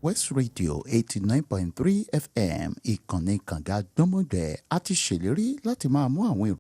West Radio 89.3 FM ìkànnì kànga gbọ́mọgbẹ́ a ti ṣèlérí láti máa mú àwọn